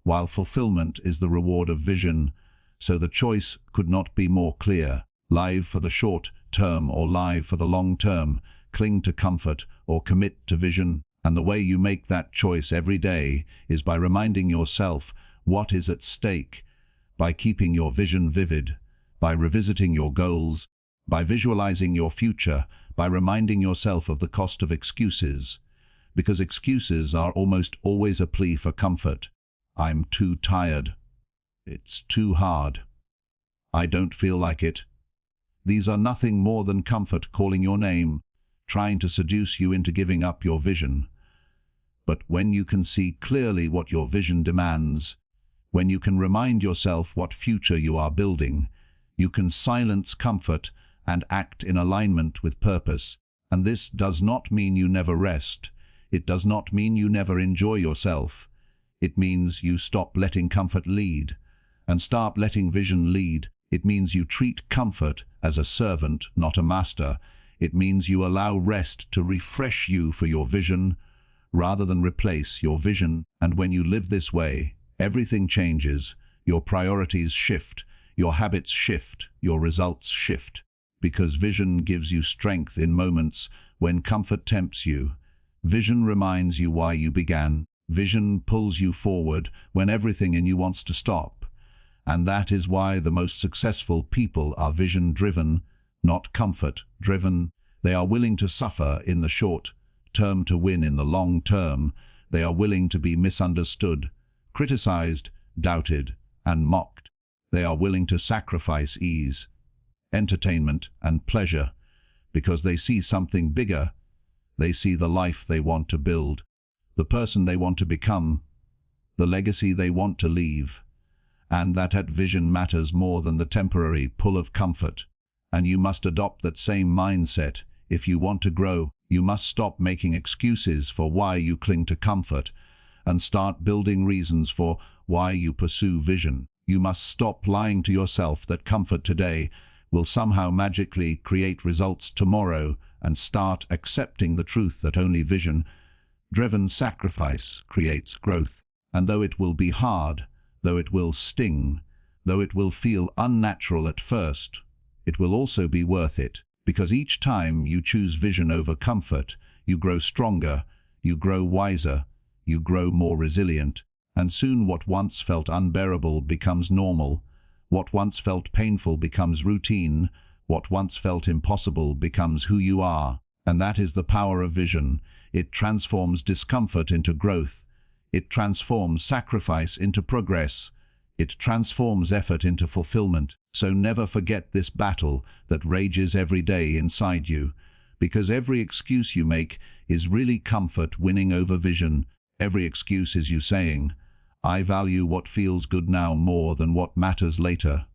while fulfillment is the reward of vision. So the choice could not be more clear. Live for the short term or live for the long term. Cling to comfort or commit to vision. And the way you make that choice every day is by reminding yourself what is at stake, by keeping your vision vivid, by revisiting your goals, by visualizing your future, by reminding yourself of the cost of excuses. Because excuses are almost always a plea for comfort. I'm too tired. It's too hard. I don't feel like it. These are nothing more than comfort calling your name, trying to seduce you into giving up your vision. But when you can see clearly what your vision demands, when you can remind yourself what future you are building, you can silence comfort and act in alignment with purpose. And this does not mean you never rest. It does not mean you never enjoy yourself. It means you stop letting comfort lead and start letting vision lead. It means you treat comfort as a servant, not a master. It means you allow rest to refresh you for your vision, rather than replace your vision. And when you live this way, everything changes. Your priorities shift, your habits shift, your results shift. Because vision gives you strength in moments when comfort tempts you. Vision reminds you why you began. Vision pulls you forward when everything in you wants to stop. And that is why the most successful people are vision-driven, not comfort-driven. They are willing to suffer in the short term to win in the long term. They are willing to be misunderstood, criticized, doubted, and mocked. They are willing to sacrifice ease, entertainment, and pleasure because they see something bigger. They see the life they want to build, the person they want to become, the legacy they want to leave. And that vision matters more than the temporary pull of comfort. And you must adopt that same mindset. If you want to grow, you must stop making excuses for why you cling to comfort and start building reasons for why you pursue vision. You must stop lying to yourself that comfort today will somehow magically create results tomorrow and start accepting the truth that only vision-driven sacrifice creates growth. And though it will be hard, though it will sting, though it will feel unnatural at first, it will also be worth it, because each time you choose vision over comfort, you grow stronger, you grow wiser, you grow more resilient, and soon what once felt unbearable becomes normal, what once felt painful becomes routine, what once felt impossible becomes who you are. And that is the power of vision. It transforms discomfort into growth. It transforms sacrifice into progress. It transforms effort into fulfillment. So never forget this battle that rages every day inside you, because every excuse you make is really comfort winning over vision. Every excuse is you saying, "I value what feels good now more than what matters later."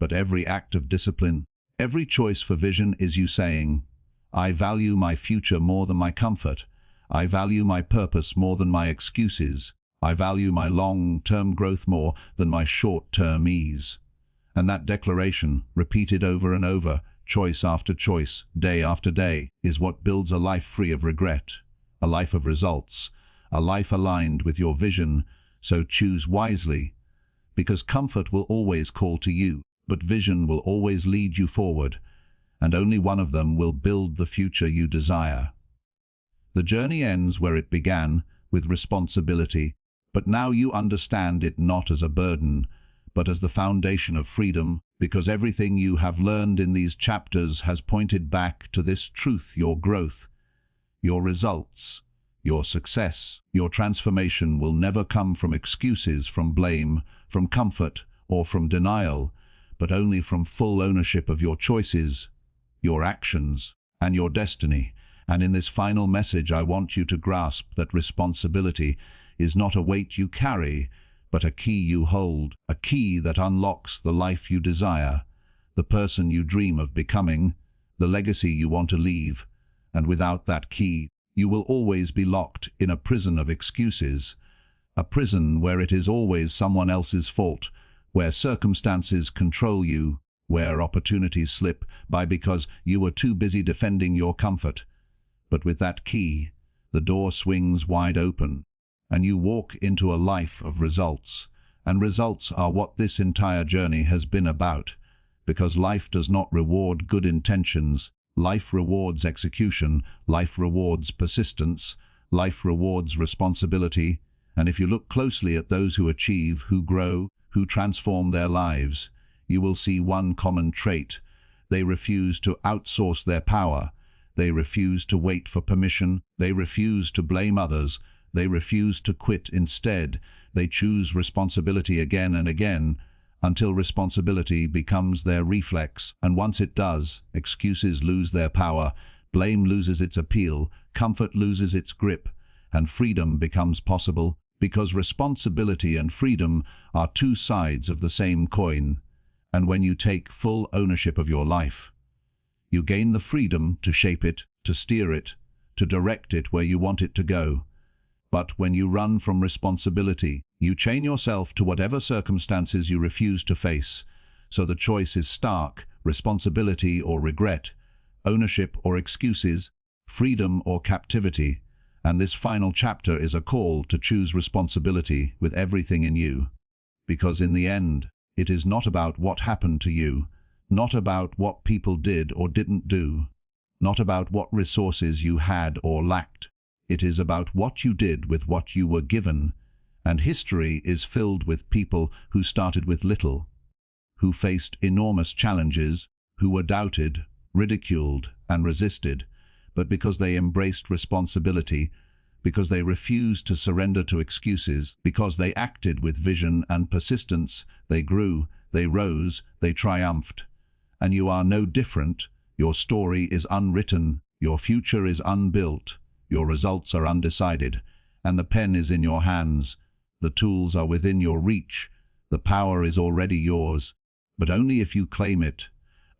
But every act of discipline, every choice for vision is you saying, "I value my future more than my comfort. I value my purpose more than my excuses. I value my long-term growth more than my short-term ease." And that declaration, repeated over and over, choice after choice, day after day, is what builds a life free of regret, a life of results, a life aligned with your vision. So choose wisely, because comfort will always call to you, but vision will always lead you forward, and only one of them will build the future you desire. The journey ends where it began, with responsibility, but now you understand it not as a burden, but as the foundation of freedom, because everything you have learned in these chapters has pointed back to this truth: your growth, your results, your success, your transformation will never come from excuses, from blame, from comfort, or from denial, but only from full ownership of your choices, your actions, and your destiny. And in this final message, I want you to grasp that responsibility is not a weight you carry, but a key you hold, a key that unlocks the life you desire, the person you dream of becoming, the legacy you want to leave. And without that key, you will always be locked in a prison of excuses, a prison where it is always someone else's fault, where circumstances control you, where opportunities slip by because you were too busy defending your comfort. But with that key, the door swings wide open, and you walk into a life of results. And results are what this entire journey has been about, because life does not reward good intentions. Life rewards execution, life rewards persistence, life rewards responsibility. And if you look closely at those who achieve, who grow, who transform their lives, you will see one common trait: they refuse to outsource their power. They refuse to wait for permission. They refuse to blame others. They refuse to quit. Instead, they choose responsibility again and again, until responsibility becomes their reflex. And once it does, excuses lose their power, blame loses its appeal, comfort loses its grip, and freedom becomes possible, because responsibility and freedom are two sides of the same coin. And when you take full ownership of your life, you gain the freedom to shape it, to steer it, to direct it where you want it to go. But when you run from responsibility, you chain yourself to whatever circumstances you refuse to face. So the choice is stark: responsibility or regret, ownership or excuses, freedom or captivity. And this final chapter is a call to choose responsibility with everything in you. Because in the end, it is not about what happened to you, not about what people did or didn't do, not about what resources you had or lacked. It is about what you did with what you were given. And history is filled with people who started with little, who faced enormous challenges, who were doubted, ridiculed, and resisted. But because they embraced responsibility, because they refused to surrender to excuses, because they acted with vision and persistence, they grew, they rose, they triumphed. And you are no different. Your story is unwritten, your future is unbuilt, your results are undecided, and the pen is in your hands. The tools are within your reach. The power is already yours, but only if you claim it,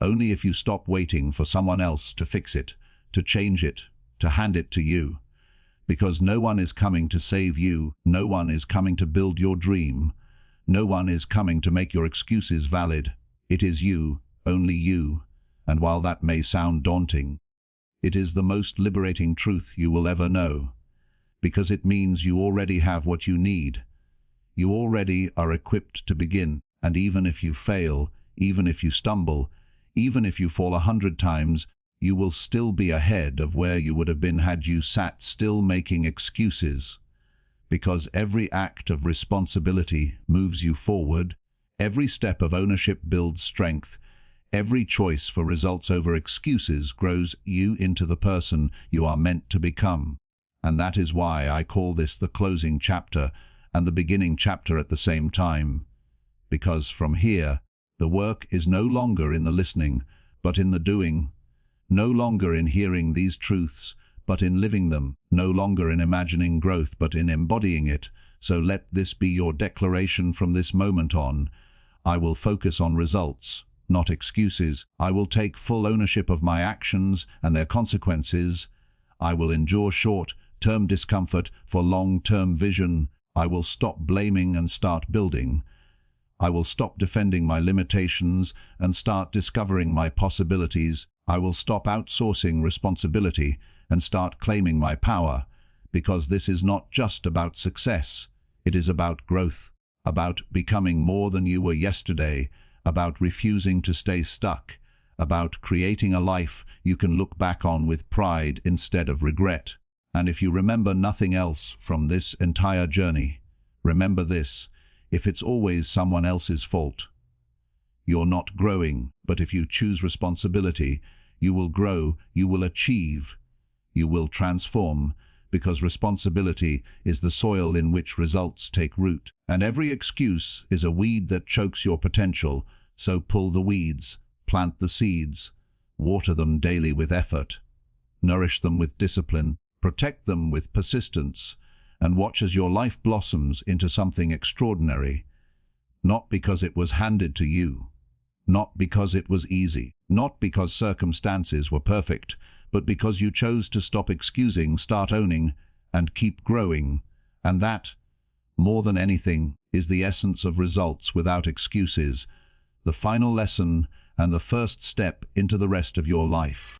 only if you stop waiting for someone else to fix it, to change it, to hand it to you. Because no one is coming to save you, no one is coming to build your dream, no one is coming to make your excuses valid. It is you, only you, and while that may sound daunting, It is the most liberating truth you will ever know, because it means you already have what you need. You already are equipped to begin, and even if you fail, even if you stumble, even if you fall 100 times, you will still be ahead of where you would have been had you sat still making excuses. Because every act of responsibility moves you forward, every step of ownership builds strength, every choice for results over excuses grows you into the person you are meant to become. And that is why I call this the closing chapter and the beginning chapter at the same time. Because from here, the work is no longer in the listening, but in the doing. No longer in hearing these truths, but in living them. No longer in imagining growth, but in embodying it. So let this be your declaration from this moment on. I will focus on results, not excuses. I will take full ownership of my actions and their consequences. I will endure short-term discomfort for long-term vision. I will stop blaming and start building. I will stop defending my limitations and start discovering my possibilities. I will stop outsourcing responsibility and start claiming my power, because this is not just about success. It is about growth, about becoming more than you were yesterday, about refusing to stay stuck, about creating a life you can look back on with pride instead of regret. And if you remember nothing else from this entire journey, remember this: if it's always someone else's fault, you're not growing. But if you choose responsibility, you will grow, you will achieve, you will transform, because responsibility is the soil in which results take root. And every excuse is a weed that chokes your potential, so pull the weeds, plant the seeds, water them daily with effort, nourish them with discipline, protect them with persistence, and watch as your life blossoms into something extraordinary. Not because it was handed to you, not because it was easy, not because circumstances were perfect, but because you chose to stop excusing, start owning, and keep growing. And that, more than anything, is the essence of results without excuses, the final lesson and the first step into the rest of your life.